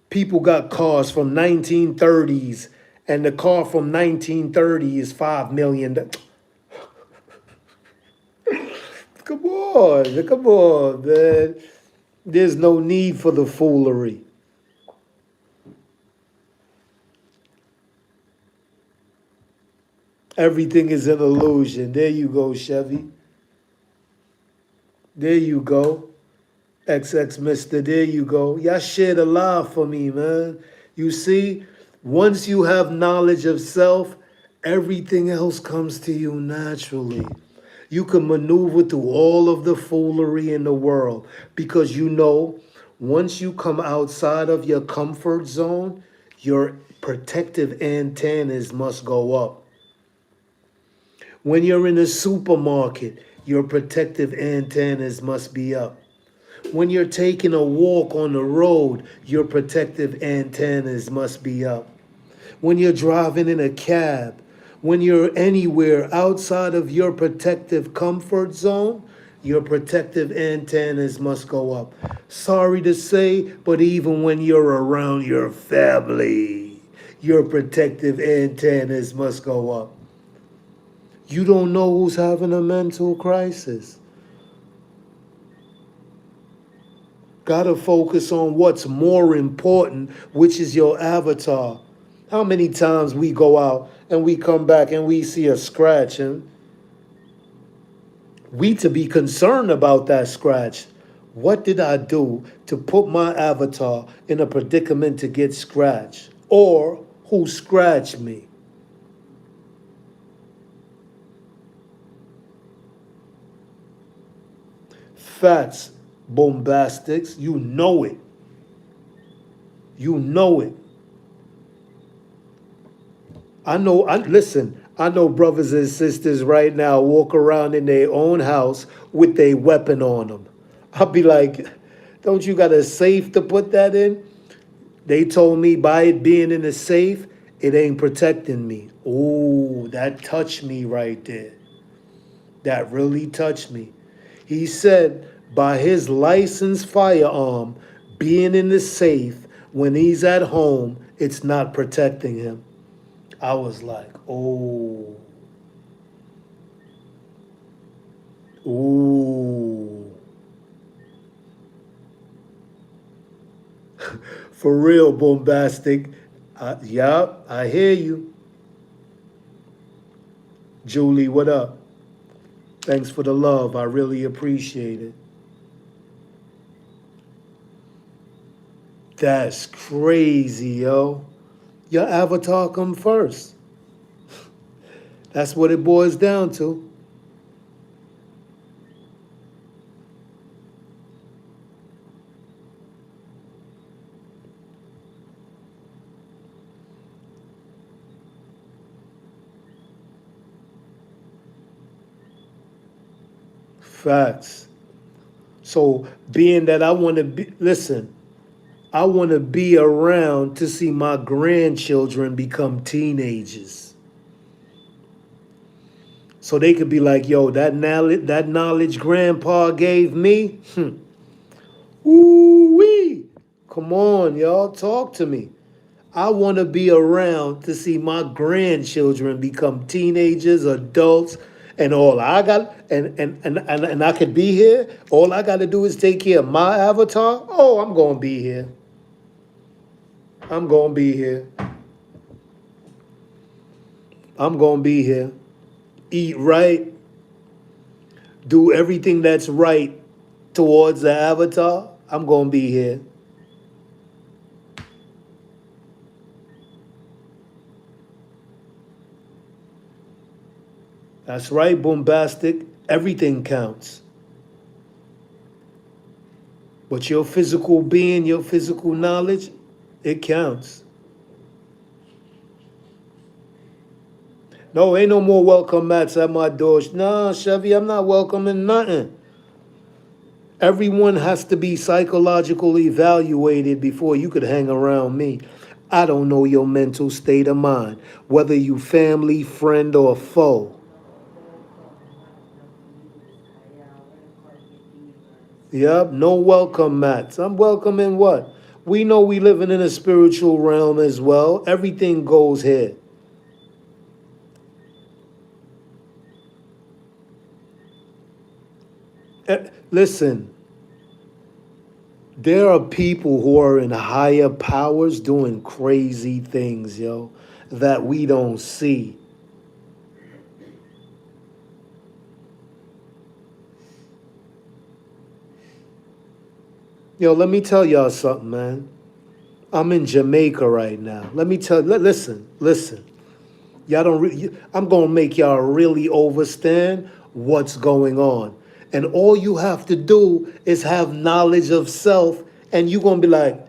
People got cars from 1930s and the car from 1930 is 5 million. Come on, man. There's no need for the foolery. Everything is an illusion. There you go, Chevy. There you go. XX Mister, there you go. Y'all shared a lot for me, man. You see, once you have knowledge of self, everything else comes to you naturally. You can maneuver through all of the foolery in the world because you know once you come outside of your comfort zone, your protective antennas must go up. When you're in a supermarket, your protective antennas must be up. When you're taking a walk on the road, your protective antennas must be up. When you're driving in a cab, when you're anywhere outside of your protective comfort zone, your protective antennas must go up. Sorry to say, but even when you're around your family, your protective antennas must go up. You don't know who's having a mental crisis. Gotta focus on what's more important, which is your avatar. How many times we go out and we come back and we see a scratch and we to be concerned about that scratch. What did I do to put my avatar in a predicament to get scratched? Or who scratched me? Facts, bombastics, you know it. You know it. I know brothers and sisters right now walk around in their own house with a weapon on them. I'll be like, don't you got a safe to put that in? They told me by it being in a safe, it ain't protecting me. Ooh, that touched me right there. That really touched me. He said by his licensed firearm being in the safe when he's at home, it's not protecting him. I was like, oh, ooh. For real, bombastic. Yeah, I hear you. Julie, what up? Thanks for the love. I really appreciate it. That's crazy, yo. Your avatar come first. That's what it boils down to. Facts. So being that I want to be, listen, I want to be around to see my grandchildren become teenagers. So they could be like, yo, that knowledge grandpa gave me, ooh wee. Come on, y'all, talk to me. I want to be around to see my grandchildren become teenagers, adults, and all. I got and I could be here. All I got to do is take care of my avatar. Oh, I'm going to be here. I'm going to be here. I'm going to be here. Eat right, do everything that's right towards the avatar. I'm going to be here. That's right, bombastic. Everything counts. But your physical being, your physical knowledge, it counts. No, ain't no more welcome mats at my doors. Nah, Chevy, I'm not welcoming nothing. Everyone has to be psychologically evaluated before you could hang around me. I don't know your mental state of mind, whether you family, friend, or foe. Yep, no welcome mats. I'm welcoming what? We know we living in a spiritual realm as well. Everything goes here. Listen, there are people who are in higher powers doing crazy things, yo, that we don't see. Yo, let me tell y'all something, man. I'm in Jamaica right now. Let me tell. Listen. Y'all don't. I'm gonna make y'all really understand what's going on, and all you have to do is have knowledge of self, and you gonna be like,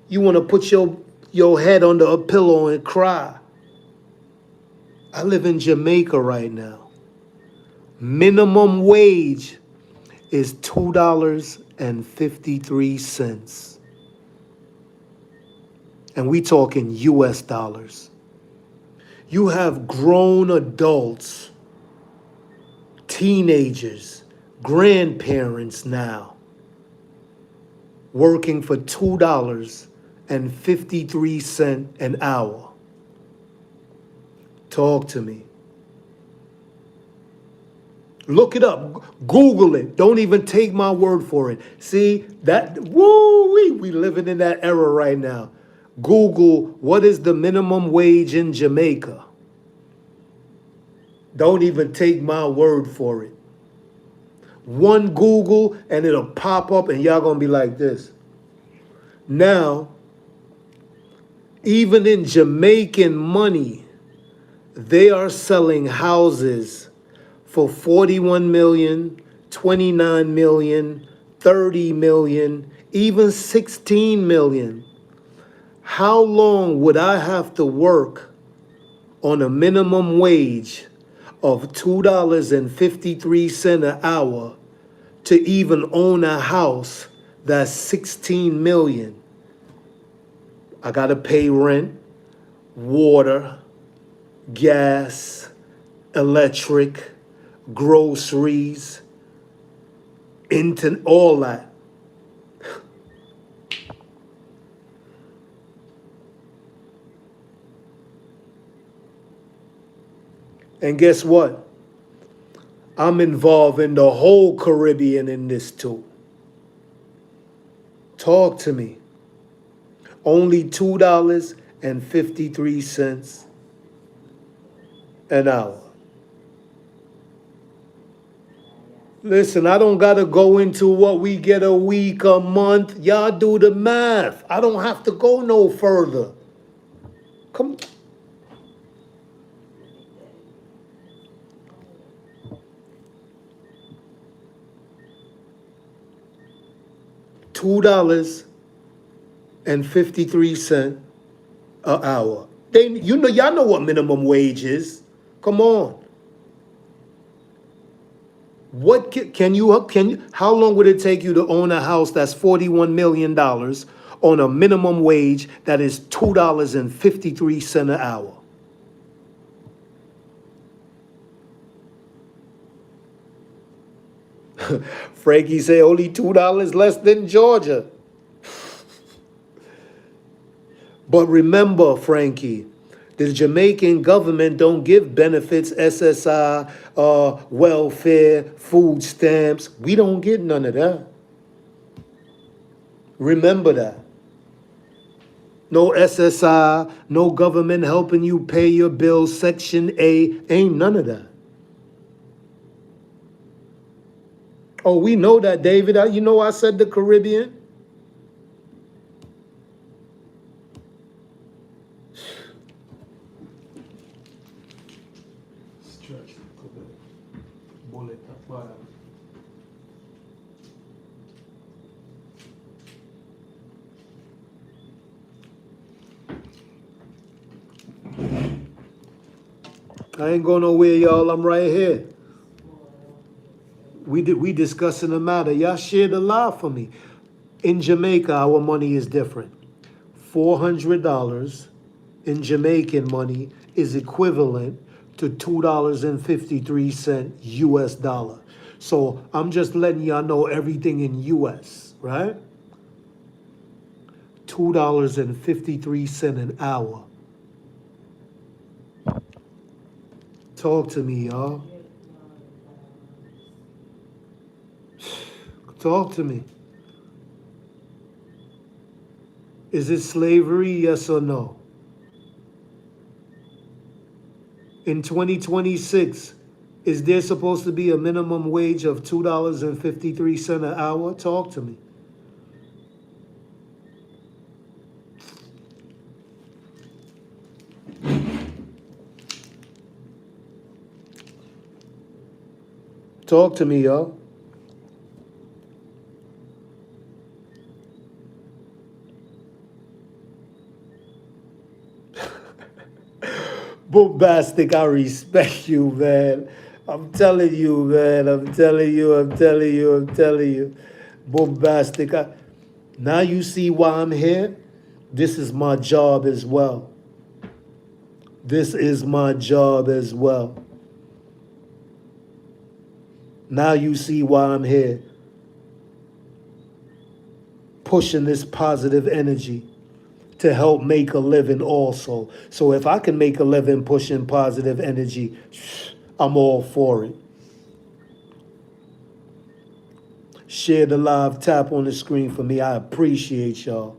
you wanna put your head under a pillow and cry. I live in Jamaica right now. Minimum wage is $2.53, and we talking U.S. dollars. You have grown adults, teenagers, grandparents now working for $2.53 an hour. Talk to me. Look it up. Google it. Don't even take my word for it. See that? Woo! We living in that era right now. Google what is the minimum wage in Jamaica. Don't even take my word for it. One Google and it'll pop up and y'all gonna be like this. Now, even in Jamaican money, they are selling houses for 41 million, 29 million, 30 million, even 16 million. How long would I have to work on a minimum wage of $2.53 an hour to even own a house that's 16 million? I gotta pay rent, water, gas, electric, groceries, internet, all that. And guess what? I'm involved in the whole Caribbean in this too. Talk to me. Only $2.53 an hour. Listen, I don't gotta go into what we get a week, a month. Y'all do the math. I don't have to go no further. Come. $2.53 an hour. Y'all know what minimum wage is. Come on. What how long would it take you to own a house that's $41 million on a minimum wage that is $2.53 an hour? Frankie say only $2 less than Georgia. But remember, Frankie, the Jamaican government don't give benefits, SSI, welfare, food stamps. We don't get none of that. Remember that. No SSI, no government helping you pay your bills, Section A, ain't none of that. Oh, we know that, David. You know I said the Caribbean? Stretch. Bullet. I ain't going nowhere, y'all. I'm right here. We discussing the matter. Y'all share the live for me. In Jamaica, our money is different. $400 in Jamaican money is equivalent to $2.53 US dollar. So I'm just letting y'all know everything in US, right? $2.53 an hour. Talk to me, y'all. Talk to me. Is it slavery, yes or no? In 2026, is there supposed to be a minimum wage of $2.53 an hour? Talk to me. Talk to me, y'all. Bombastic, I respect you, man. I'm telling you, man. I'm telling you, I'm telling you, I'm telling you. Bombastic. Now you see why I'm here? This is my job as well. This is my job as well. Now you see why I'm here. Pushing this positive energy to help make a living also. So if I can make a living pushing positive energy, I'm all for it. Share the live, tap on the screen for me. I appreciate y'all.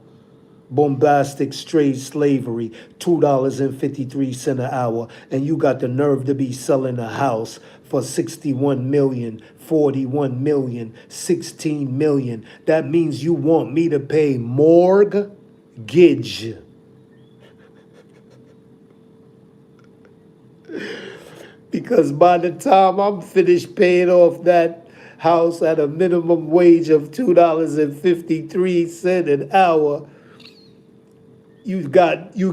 Bombastic straight slavery, $2.53 an hour, and you got the nerve to be selling a house for 61 million, 41 million, 16 million. That means you want me to pay mortgage. Because by the time I'm finished paying off that house at a minimum wage of $2.53 an hour, you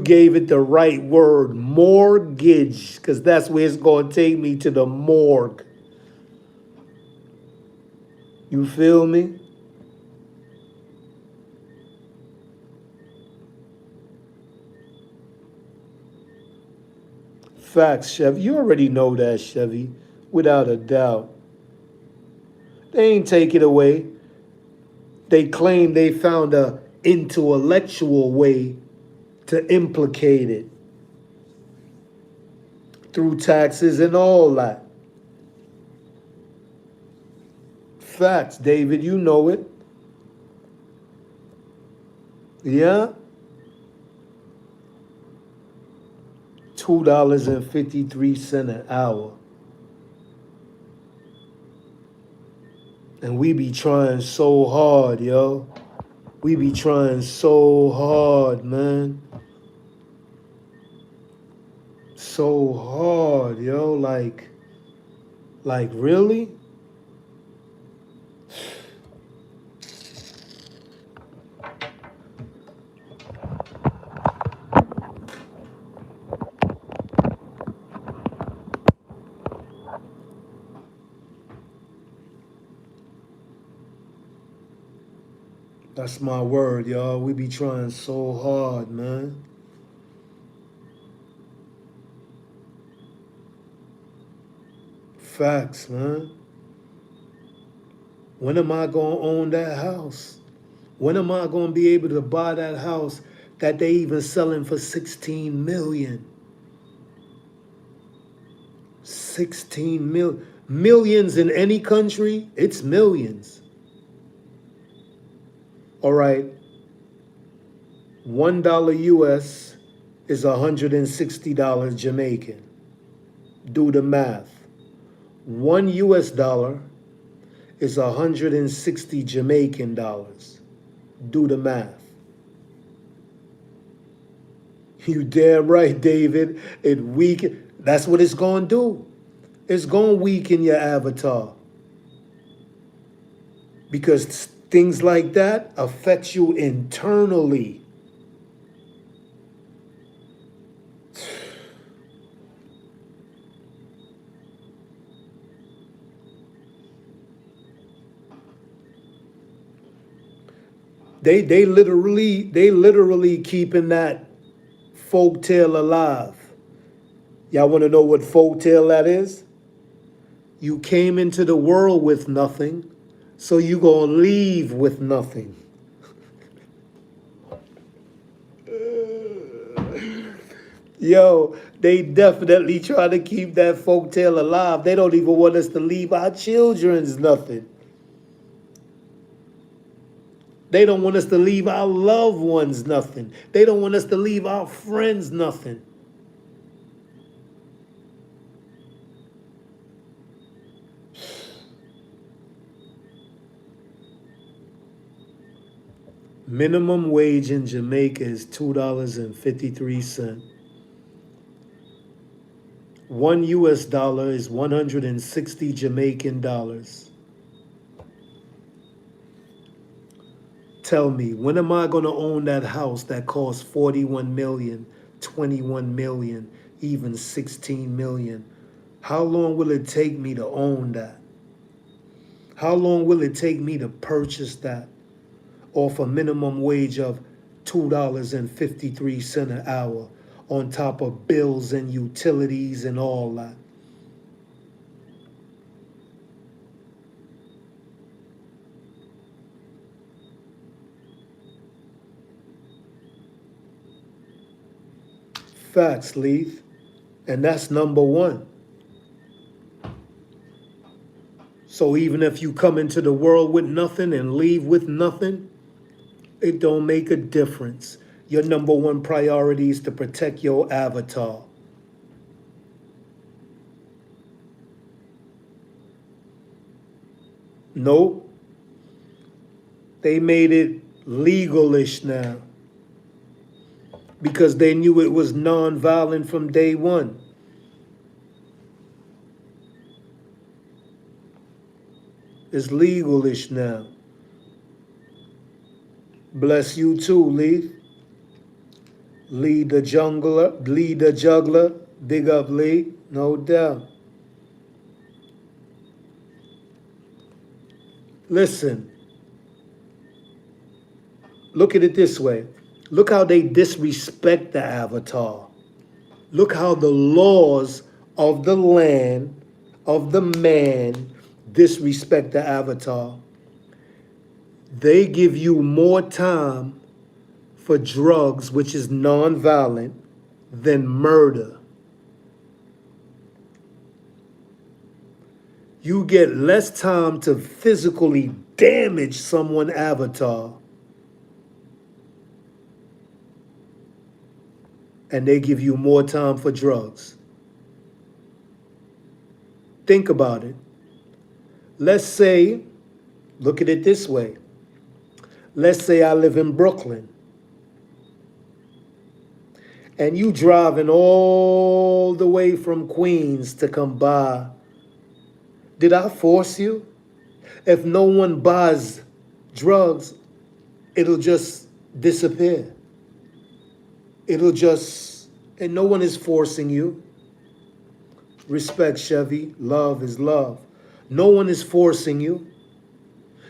gave it the right word, mortgage, because that's where it's going to take me, to the morgue. You feel me? Facts, Chevy. You already know that, Chevy, without a doubt. They ain't take it away. They claim they found a intellectual way to implicate it through taxes and all that. Facts, David, you know it. Yeah? $2.53 an hour. And we be trying so hard, yo. We be trying so hard, man. So hard, yo. Like really? That's my word, y'all. We be trying so hard, man. Facts, man. When am I gonna own that house? When am I gonna be able to buy that house that they even selling for 16 million. 16 million. Millions in any country, it's millions. All right, $1 US is $160 Jamaican. Do the math. 1 US dollar is 160 Jamaican dollars. Do the math. You damn right, David. It weaken. That's what it's gonna do. It's gonna weaken your avatar because things like that affect you internally. They literally keeping that folk tale alive. Y'all want to know what folk tale that is? You came into the world with nothing, so you gonna leave with nothing. Yo, they definitely try to keep that folk tale alive. They don't even want us to leave our children's nothing. They don't want us to leave our loved ones nothing. They don't want us to leave our friends nothing. Minimum wage in Jamaica is $2.53. 1 US dollar is 160 Jamaican dollars. Tell me, when am I going to own that house that costs 41 million, 21 million, even 16 million? How long will it take me to own that? How long will it take me to purchase that off a minimum wage of $2.53 an hour on top of bills and utilities and all that? Facts, Leith. And that's number one. So even if you come into the world with nothing and leave with nothing, it don't make a difference. Your number one priority is to protect your avatar. Nope. They made it legalish now because they knew it was non-violent from day one. It's legalish now. Bless you too, Lee. Lee the jungler, Lee the juggler. Big up, Lee. No doubt. Listen. Look at it this way. Look how they disrespect the avatar. Look how the laws of the land, of the man, disrespect the avatar. They give you more time for drugs, which is non-violent, than murder. You get less time to physically damage someone's avatar, and they give you more time for drugs. Think about it. Let's say, look at it this way. Let's say I live in Brooklyn, and you driving all the way from Queens to come by. Did I force you? If no one buys drugs, it'll just disappear. And no one is forcing you. Respect, Chevy. Love is love. No one is forcing you.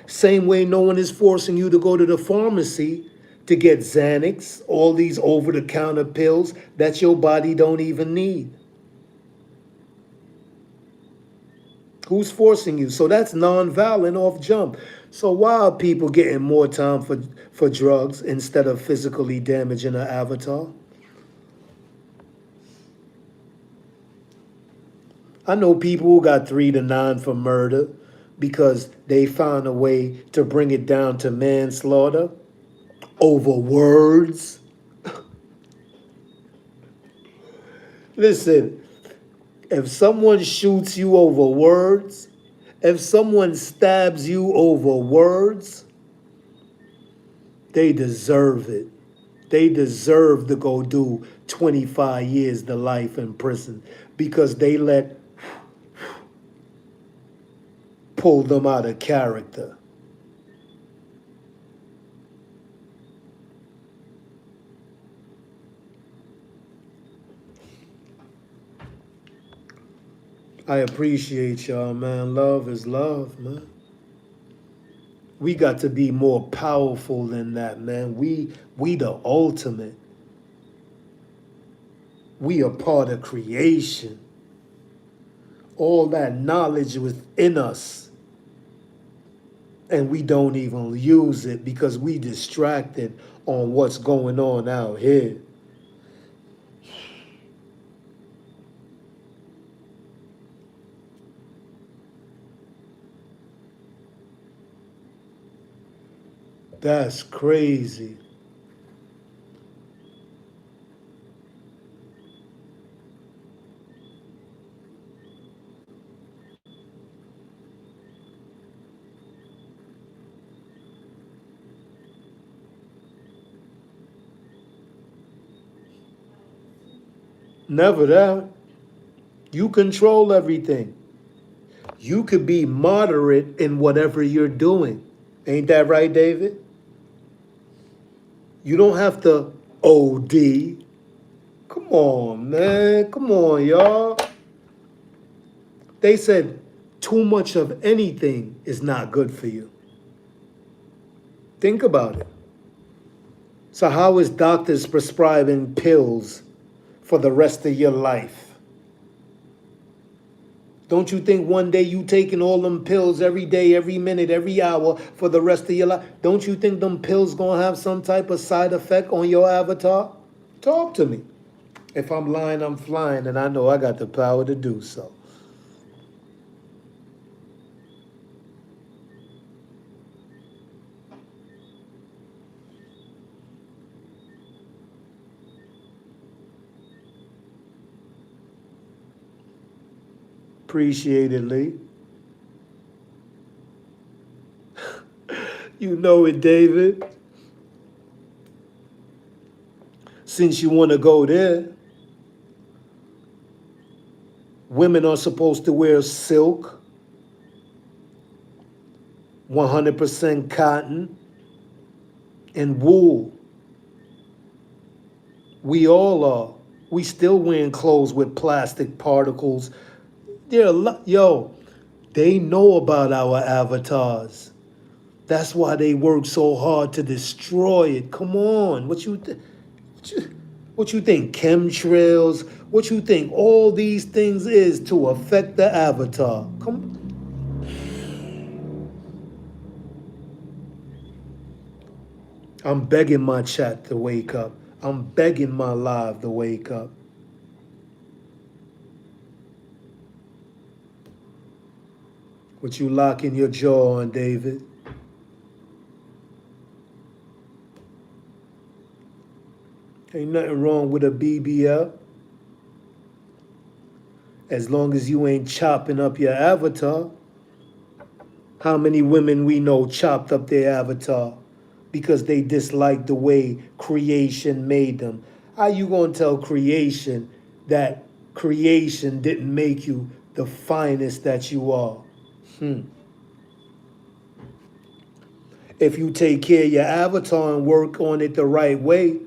Same way no one is forcing you to go to the pharmacy to get Xanax, all these over-the-counter pills that your body don't even need. Who's forcing you? So that's non-violent off jump. So why are people getting more time for drugs instead of physically damaging an avatar? I know people who got 3 to 9 for murder because they found a way to bring it down to manslaughter over words. Listen, if someone shoots you over words, if someone stabs you over words, they deserve it. They deserve to go do 25 years to life in prison because they let pull them out of character. I appreciate y'all, man. Love is love, man. We got to be more powerful than that, man. We the ultimate. We are part of creation. All that knowledge within us, and we don't even use it because we distracted on what's going on out here. That's crazy. Never that. You control everything. You could be moderate in whatever you're doing. Ain't that right, David? You don't have to OD. Come on, man. Come on, y'all. They said too much of anything is not good for you. Think about it. So, how is doctors prescribing pills for the rest of your life? Don't you think one day you taking all them pills every day, every minute, every hour for the rest of your life? Don't you think them pills gonna have some type of side effect on your avatar? Talk to me. If I'm lying, I'm flying, and I know I got the power to do so. Appreciate it, Lee. You know it, David. Since you want to go there, women are supposed to wear silk, 100% cotton, and wool. We all are. We still wearing clothes with plastic particles. Yo, they know about our avatars. That's why they work so hard to destroy it. Come on, what you think? Chemtrails? What you think? All these things is to affect the avatar. Come. I'm begging my chat to wake up. I'm begging my live to wake up. What you locking your jaw on, David? Ain't nothing wrong with a BBL. As long as you ain't chopping up your avatar. How many women we know chopped up their avatar because they disliked the way creation made them? How you gonna tell creation that creation didn't make you the finest that you are? If you take care of your avatar and work on it the right way,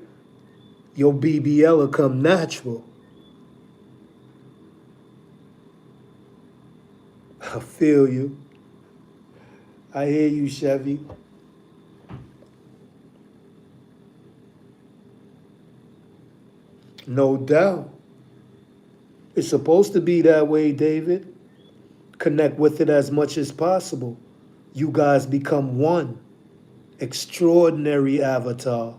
your BBL will come natural. I feel you. I hear you, Chevy. No doubt. It's supposed to be that way, David. Connect with it as much as possible. You guys become one. Extraordinary avatar.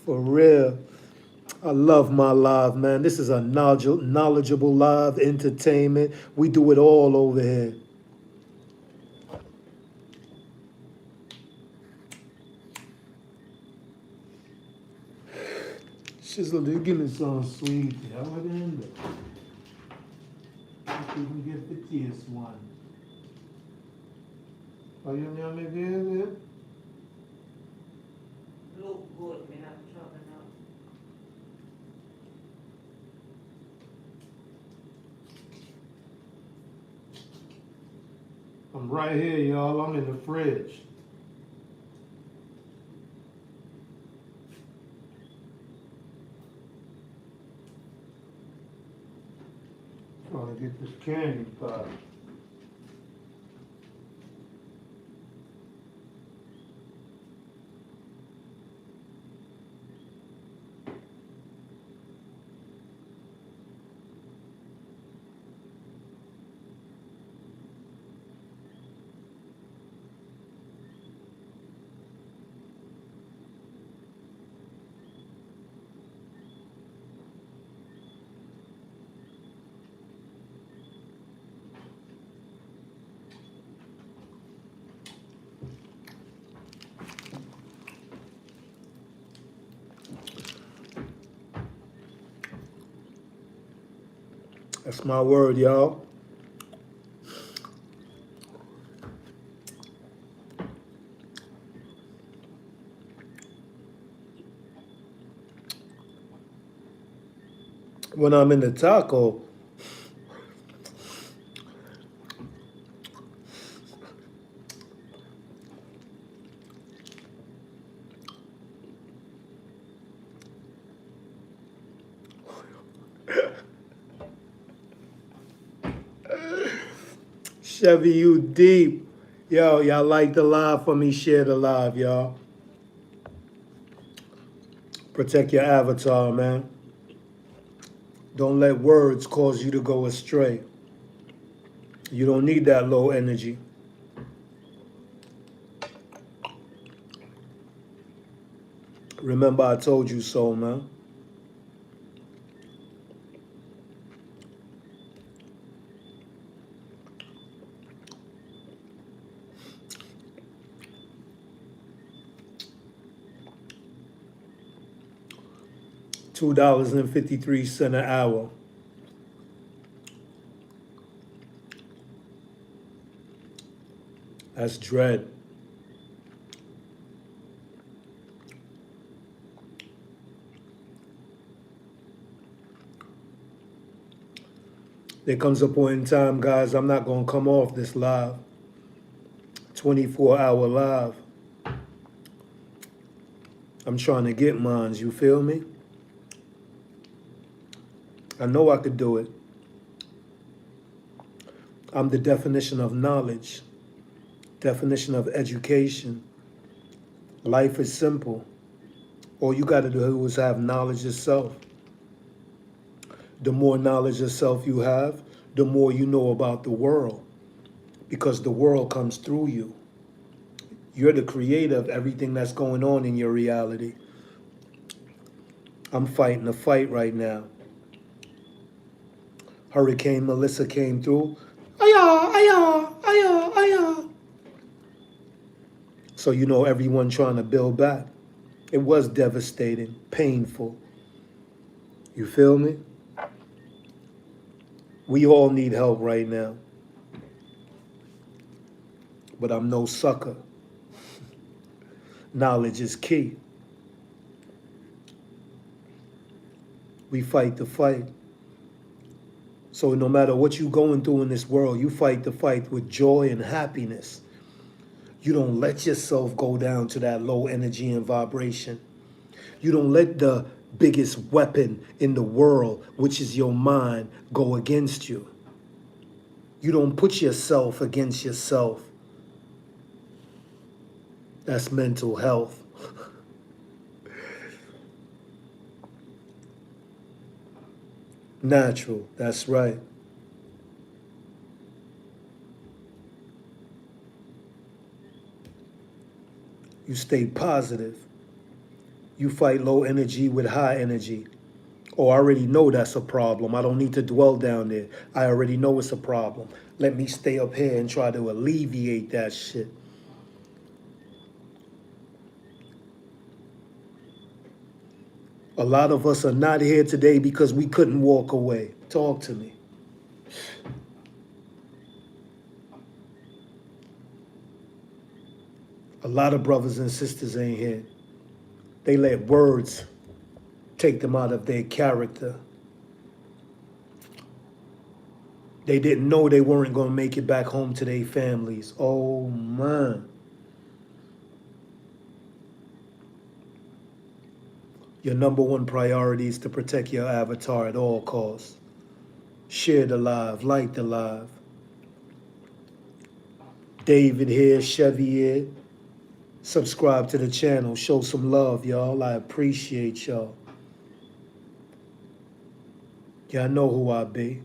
For real. I love my live, man. This is a knowledgeable live entertainment. We do it all over here. Shizzle, do give me some sweet. I would end it. If you can get the tears one. Are you near me there? Look good, me not trouble now. I'm right here, y'all. I'm in the fridge. Trying to get this candy pop. That's my word, y'all. When I'm in the taco, Chevy, you deep. Yo, y'all like the live for me, share the live, y'all. Protect your avatar, man. Don't let words cause you to go astray. You don't need that low energy. Remember, I told you so, man. $2.53 an hour. That's dread. There comes a point in time, guys, I'm not going to come off this live. 24-hour live. I'm trying to get mines, you feel me? I know I could do it. I'm the definition of knowledge, definition of education. Life is simple. All you got to do is have knowledge of self. The more knowledge of self you have, the more you know about the world, because the world comes through you. You're the creator of everything that's going on in your reality. I'm fighting a fight right now. Hurricane Melissa came through. Aya, aya, aya, aya. So you know everyone trying to build back. It was devastating, painful. You feel me? We all need help right now. But I'm no sucker. Knowledge is key. We fight the fight. So no matter what you're going through in this world, you fight the fight with joy and happiness. You don't let yourself go down to that low energy and vibration. You don't let the biggest weapon in the world, which is your mind, go against you. You don't put yourself against yourself. That's mental health. Natural, that's right. You stay positive. You fight low energy with high energy. Oh, I already know that's a problem. I don't need to dwell down there. I already know it's a problem. Let me stay up here and try to alleviate that shit. A lot of us are not here today because we couldn't walk away. Talk to me. A lot of brothers and sisters ain't here. They let words take them out of their character. They didn't know they weren't going to make it back home to their families. Oh, man. Your number one priority is to protect your avatar at all costs. Share the live, like the live. David here, Chevy here. Subscribe to the channel. Show some love, y'all. I appreciate y'all. Y'all know who I be.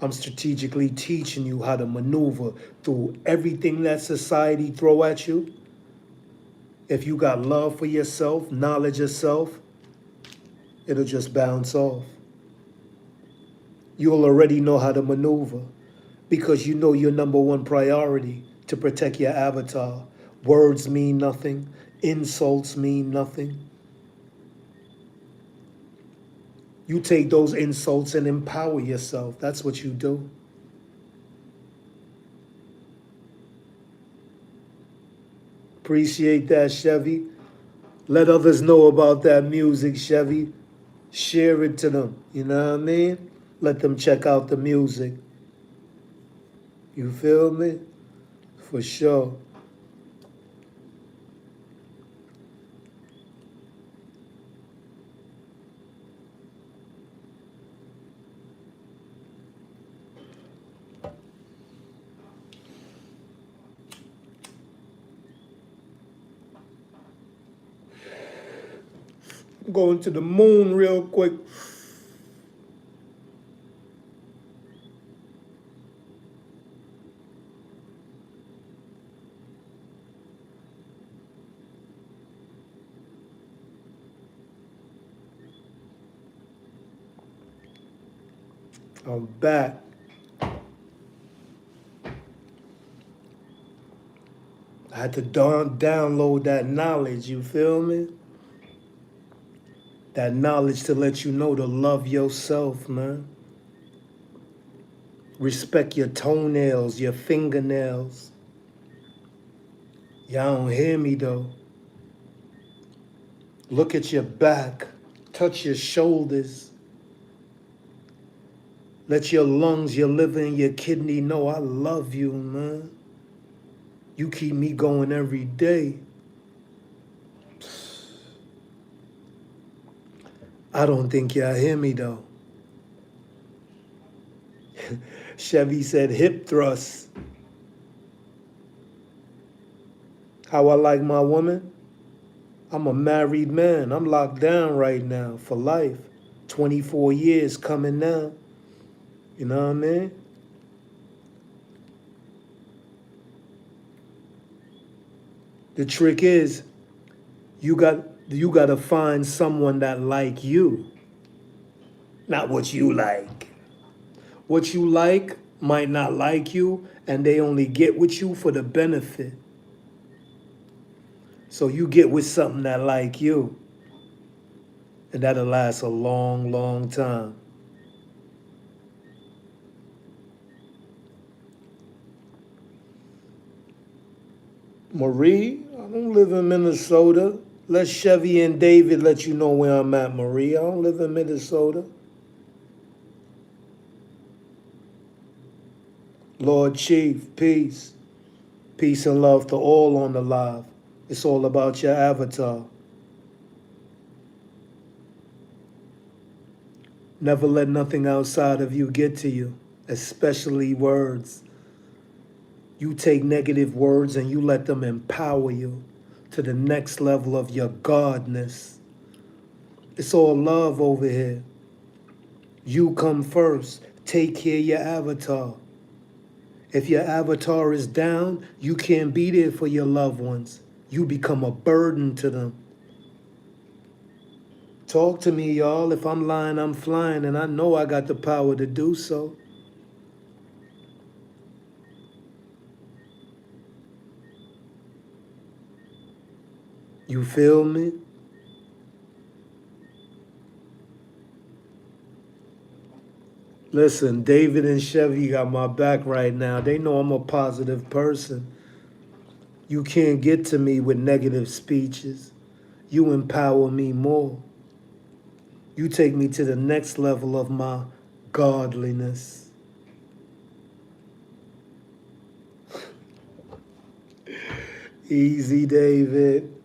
I'm strategically teaching you how to maneuver through everything that society throw at you. If you got love for yourself, knowledge of self, it'll just bounce off. You'll already know how to maneuver because you know your number one priority to protect your avatar. Words mean nothing. Insults mean nothing. You take those insults and empower yourself. That's what you do. Appreciate that, Chevy. Let others know about that music, Chevy. Share it to them. You know what I mean? Let them check out the music. You feel me? For sure. I'm going to the moon real quick. I'm back. I had to download that knowledge, you feel me? That knowledge to let you know to love yourself, man. Respect your toenails, your fingernails. Y'all don't hear me though. Look at your back. Touch your shoulders. Let your lungs, your liver, and your kidney know I love you, man. You keep me going every day. I don't think y'all hear me though. Chevy said hip thrust. How I like my woman? I'm a married man. I'm locked down right now for life. 24 years coming now. You know what I mean? The trick is you got to find someone that like you, not what you like. What you like might not like you, and they only get with you for the benefit. So you get with something that like you, and that'll last a long, long time. Marie, I don't live in Minnesota. Let Chevy and David let you know where I'm at, Marie. I don't live in Minnesota. Lord Chief, peace. Peace and love to all on the live. It's all about your avatar. Never let nothing outside of you get to you, especially words. You take negative words and you let them empower you to the next level of your godness. It's all love over here. You come first. Take care of your avatar. If your avatar is down, you can't be there for your loved ones. You become a burden to them. Talk to me, y'all. If I'm lying, I'm flying, and I know I got the power to do so. You feel me? Listen, David and Chevy got my back right now. They know I'm a positive person. You can't get to me with negative speeches. You empower me more. You take me to the next level of my godliness. Easy, David.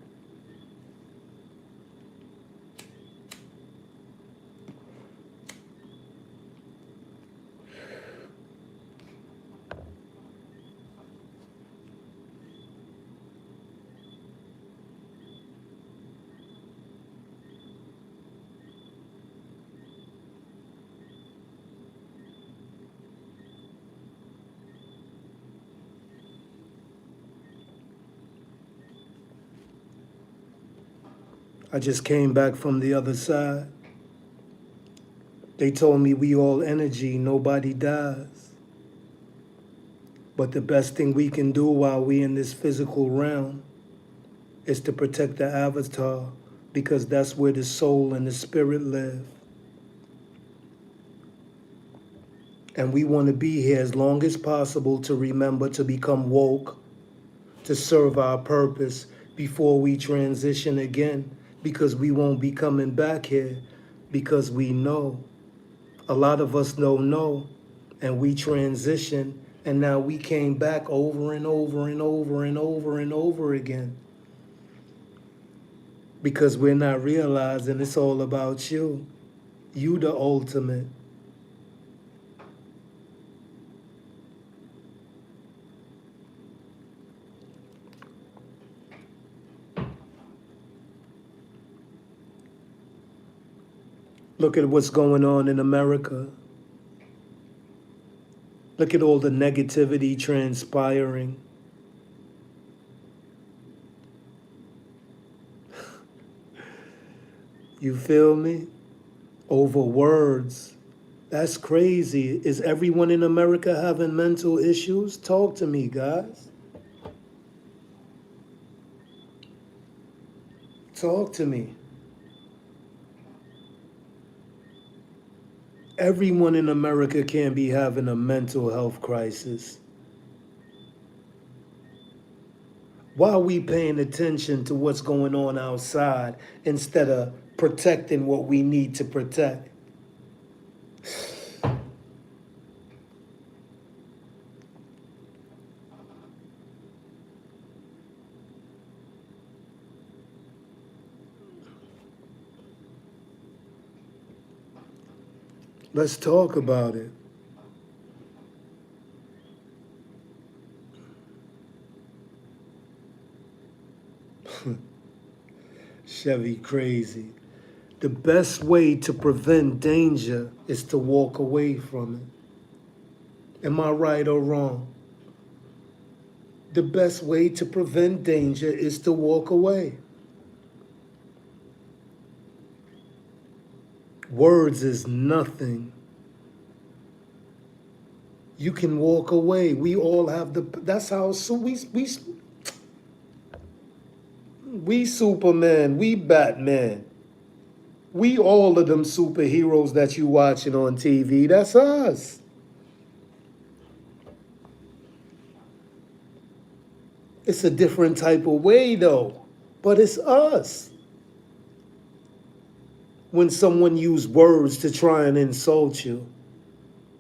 I just came back from the other side. They told me we all energy, nobody dies. But the best thing we can do while we in this physical realm is to protect the avatar, because that's where the soul and the spirit live. And we want to be here as long as possible to remember to become woke, to serve our purpose before we transition again, because we won't be coming back here, because we know. A lot of us don't know, and we transition, and now we came back over and over and over and over and over again, because we're not realizing it's all about you. You the ultimate. Look at what's going on in America. Look at all the negativity transpiring. You feel me? Over words. That's crazy. Is everyone in America having mental issues? Talk to me, guys. Talk to me. Everyone in America can't be having a mental health crisis. Why are we paying attention to what's going on outside instead of protecting what we need to protect? Let's talk about it. Chevy crazy. The best way to prevent danger is to walk away from it. Am I right or wrong? The best way to prevent danger is to walk away. Words is nothing. You can walk away. We all have that's how, so we Superman, we Batman. We all of them superheroes that you watching on TV. That's us. It's a different type of way though, but it's us. When someone use words to try and insult you,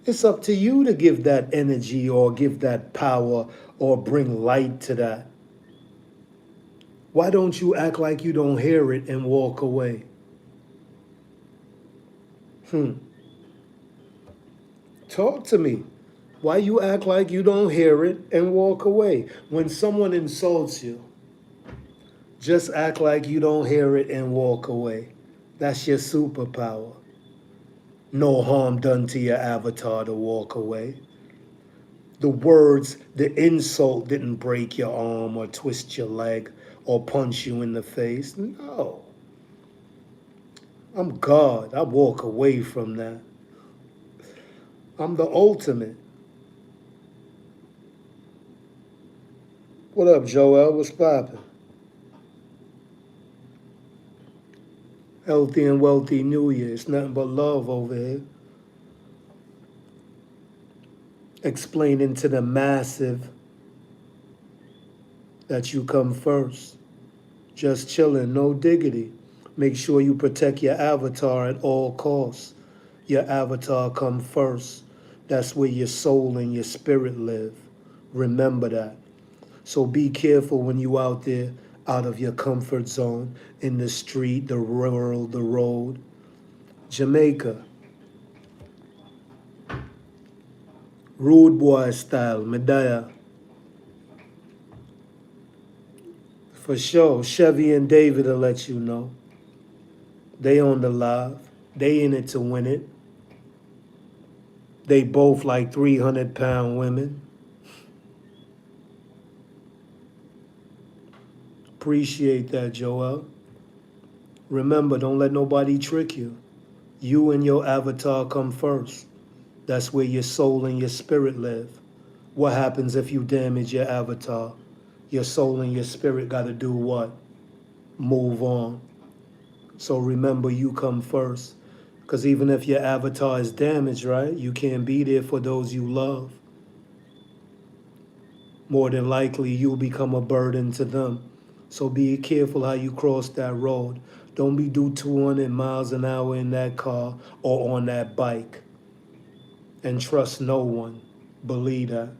it's up to you to give that energy or give that power or bring light to that. Why don't you act like you don't hear it and walk away? Talk to me. Why you act like you don't hear it and walk away? When someone insults you, just act like you don't hear it and walk away. That's your superpower. No harm done to your avatar to walk away. The words, the insult didn't break your arm or twist your leg or punch you in the face. No. I'm God. I walk away from that. I'm the ultimate. What up, Joel? What's poppin'? Healthy and wealthy New Year. It's nothing but love over here. Explaining to the massive that you come first. Just chilling, no diggity. Make sure you protect your avatar at all costs. Your avatar come first. That's where your soul and your spirit live. Remember that. So be careful when you out there, out of your comfort zone, in the street, the world, the road. Jamaica, rude boy style, Medaya. For sure, Chevy and David will let you know. They on the live. They in it to win it. They both like 300-pound women. Appreciate that, Joel. Remember, don't let nobody trick you. You and your avatar come first. That's where your soul and your spirit live. What happens if you damage your avatar? Your soul and your spirit got to do what? Move on. So remember, you come first. Because even if your avatar is damaged, right, you can't be there for those you love. More than likely, you'll become a burden to them. So be careful how you cross that road. Don't be do 200 miles an hour in that car or on that bike. And trust no one. Believe that.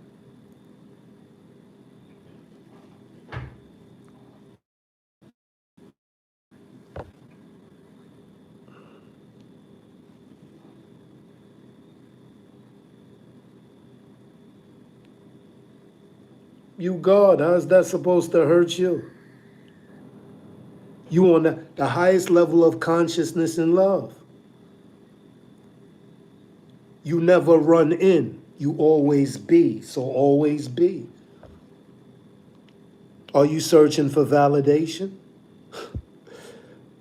You God, how's that supposed to hurt you? You on the highest level of consciousness and love. You never run in. You always be. So always be. Are you searching for validation?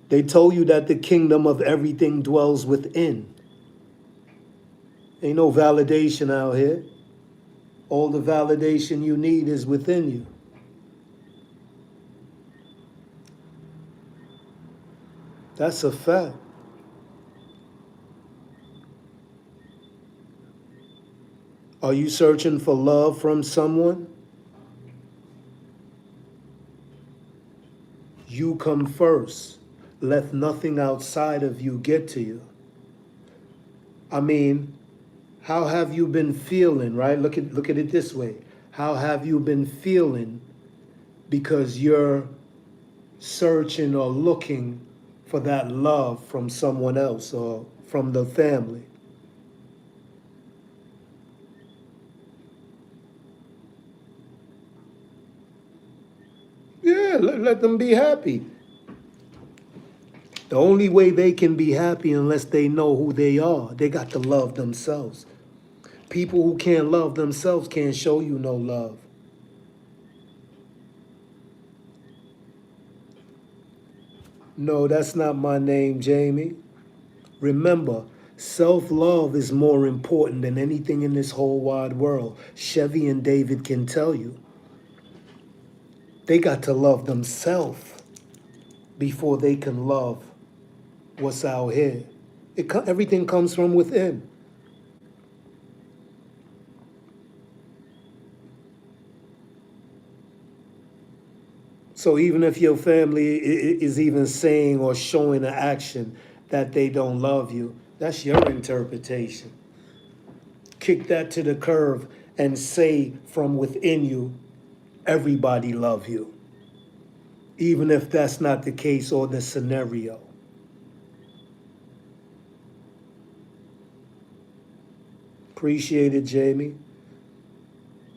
They told you that the kingdom of everything dwells within. Ain't no validation out here. All the validation you need is within you. That's a fact. Are you searching for love from someone? You come first. Let nothing outside of you get to you. I mean, how have you been feeling, right? Look at it this way. How have you been feeling because you're searching or looking for that love from someone else or from the family? Yeah, let them be happy. The only way they can be happy unless they know who they are. They got to love themselves. People who can't love themselves can't show you no love. No, that's not my name, Jamie. Remember, self-love is more important than anything in this whole wide world. Chevy and David can tell you. They got to love themselves before they can love what's out here. Everything comes from within. So even if your family is even saying or showing an action that they don't love you, that's your interpretation. Kick that to the curb and say from within you, everybody love you. Even if that's not the case or the scenario. Appreciate it, Jamie.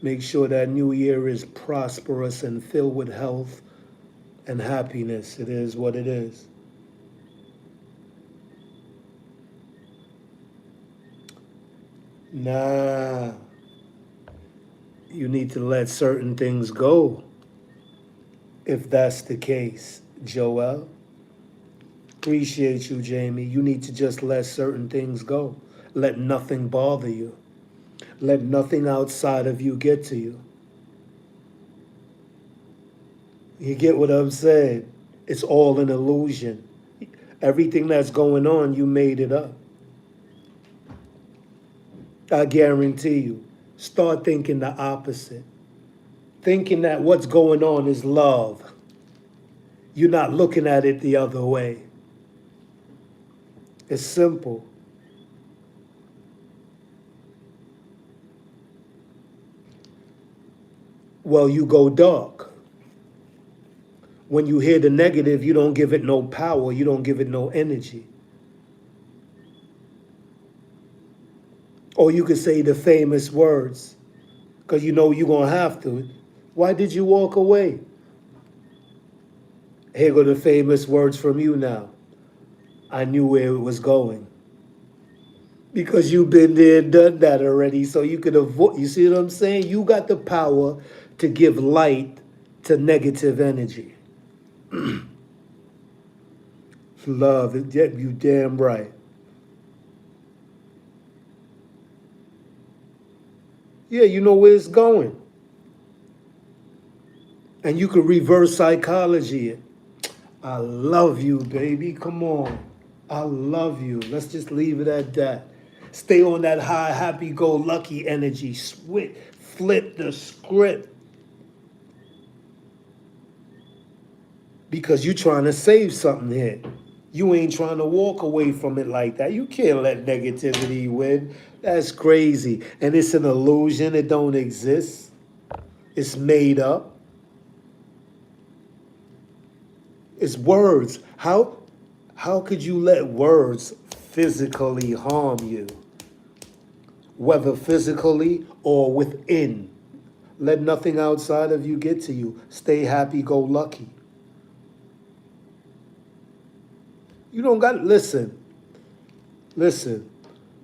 Make sure that new year is prosperous and filled with health and happiness. It is what it is. Nah, You need to let certain things go if that's the case, Joel. Appreciate you, Jamie. You need to just let certain things go. Let nothing bother you. Let nothing outside of you get to you. You get what I'm saying? It's all an illusion. Everything that's going on, you made it up. I guarantee you. Start thinking the opposite. Thinking that what's going on is love. You're not looking at it the other way. It's simple. Well, you go dark. When you hear the negative, you don't give it no power, you don't give it no energy. Or you could say the famous words, because you know you're going to have to. Why did you walk away? Here go the famous words from you now. I knew where it was going. Because you've been there and done that already, so you could avoid. You see what I'm saying? You got the power to give light to negative energy. Love, you damn right. Yeah, you know where it's going. And you can reverse psychology it. I love you, baby. Come on. I love you. Let's just leave it at that. Stay on that high, happy, go lucky energy. Switch, flip the script. Because you're trying to save something here. You ain't trying to walk away from it like that. You can't let negativity win. That's crazy. And it's an illusion. It don't exist. It's made up. It's words. How could you let words physically harm you? Whether physically or within. Let nothing outside of you get to you. Stay happy, go lucky. You don't got to listen. Listen.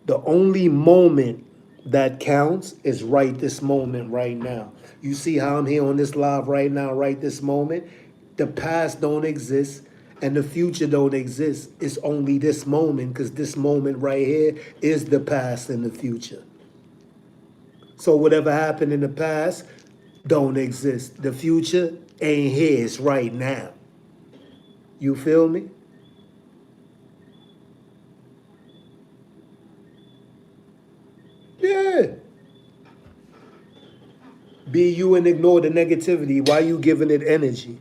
The only moment that counts is right this moment right now. You see how I'm here on this live right now, right this moment? The past don't exist and the future don't exist. It's only this moment because this moment right here is the past and the future. So whatever happened in the past don't exist. The future ain't here. It's right now. You feel me? Yeah. Be you and ignore the negativity. Why you giving it energy?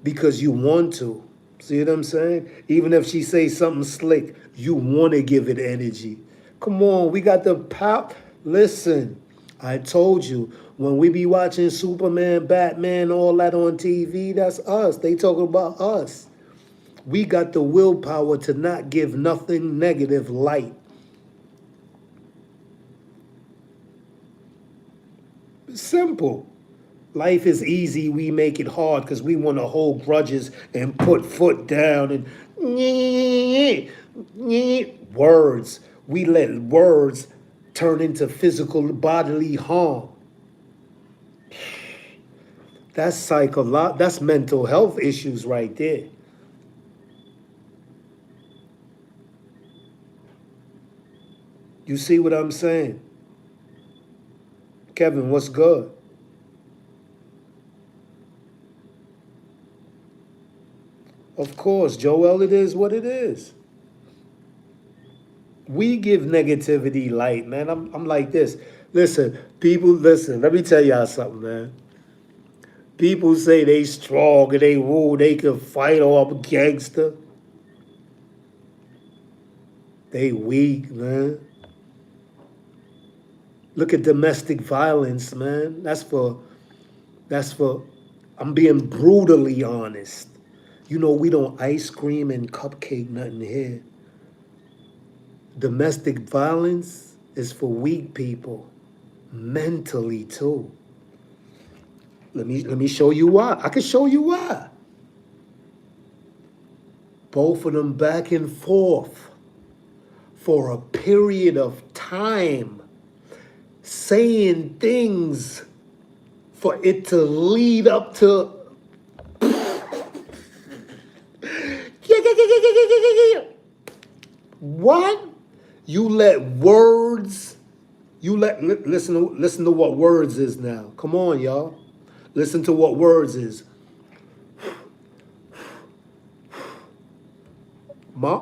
Because you want to. See what I'm saying? Even if she say something slick, you want to give it energy. Come on, we got the power. Listen, I told you, when we be watching Superman, Batman, all that on TV, that's us. They talking about us. We got the willpower to not give nothing negative light. Simple. Life is easy. We make it hard because we want to hold grudges and put foot down and words. We let words turn into physical bodily harm. That's that's mental health issues right there. You see what I'm saying? Kevin, what's good? Of course, Joel, it is what it is. We give negativity light, man. I'm like this. Listen, people, listen, let me tell y'all something, man. People say they strong and they woo, they can fight all up gangster. They weak, man. Look at domestic violence, man. That's for I'm being brutally honest. You know, we don't ice cream and cupcake nothing here. Domestic violence is for weak people, mentally too. Let me show you why. I can show you why. Both of them back and forth for a period of time, saying things for it to lead up to what? You let words, listen to what words is now. Come on, y'all. Listen to what words is. My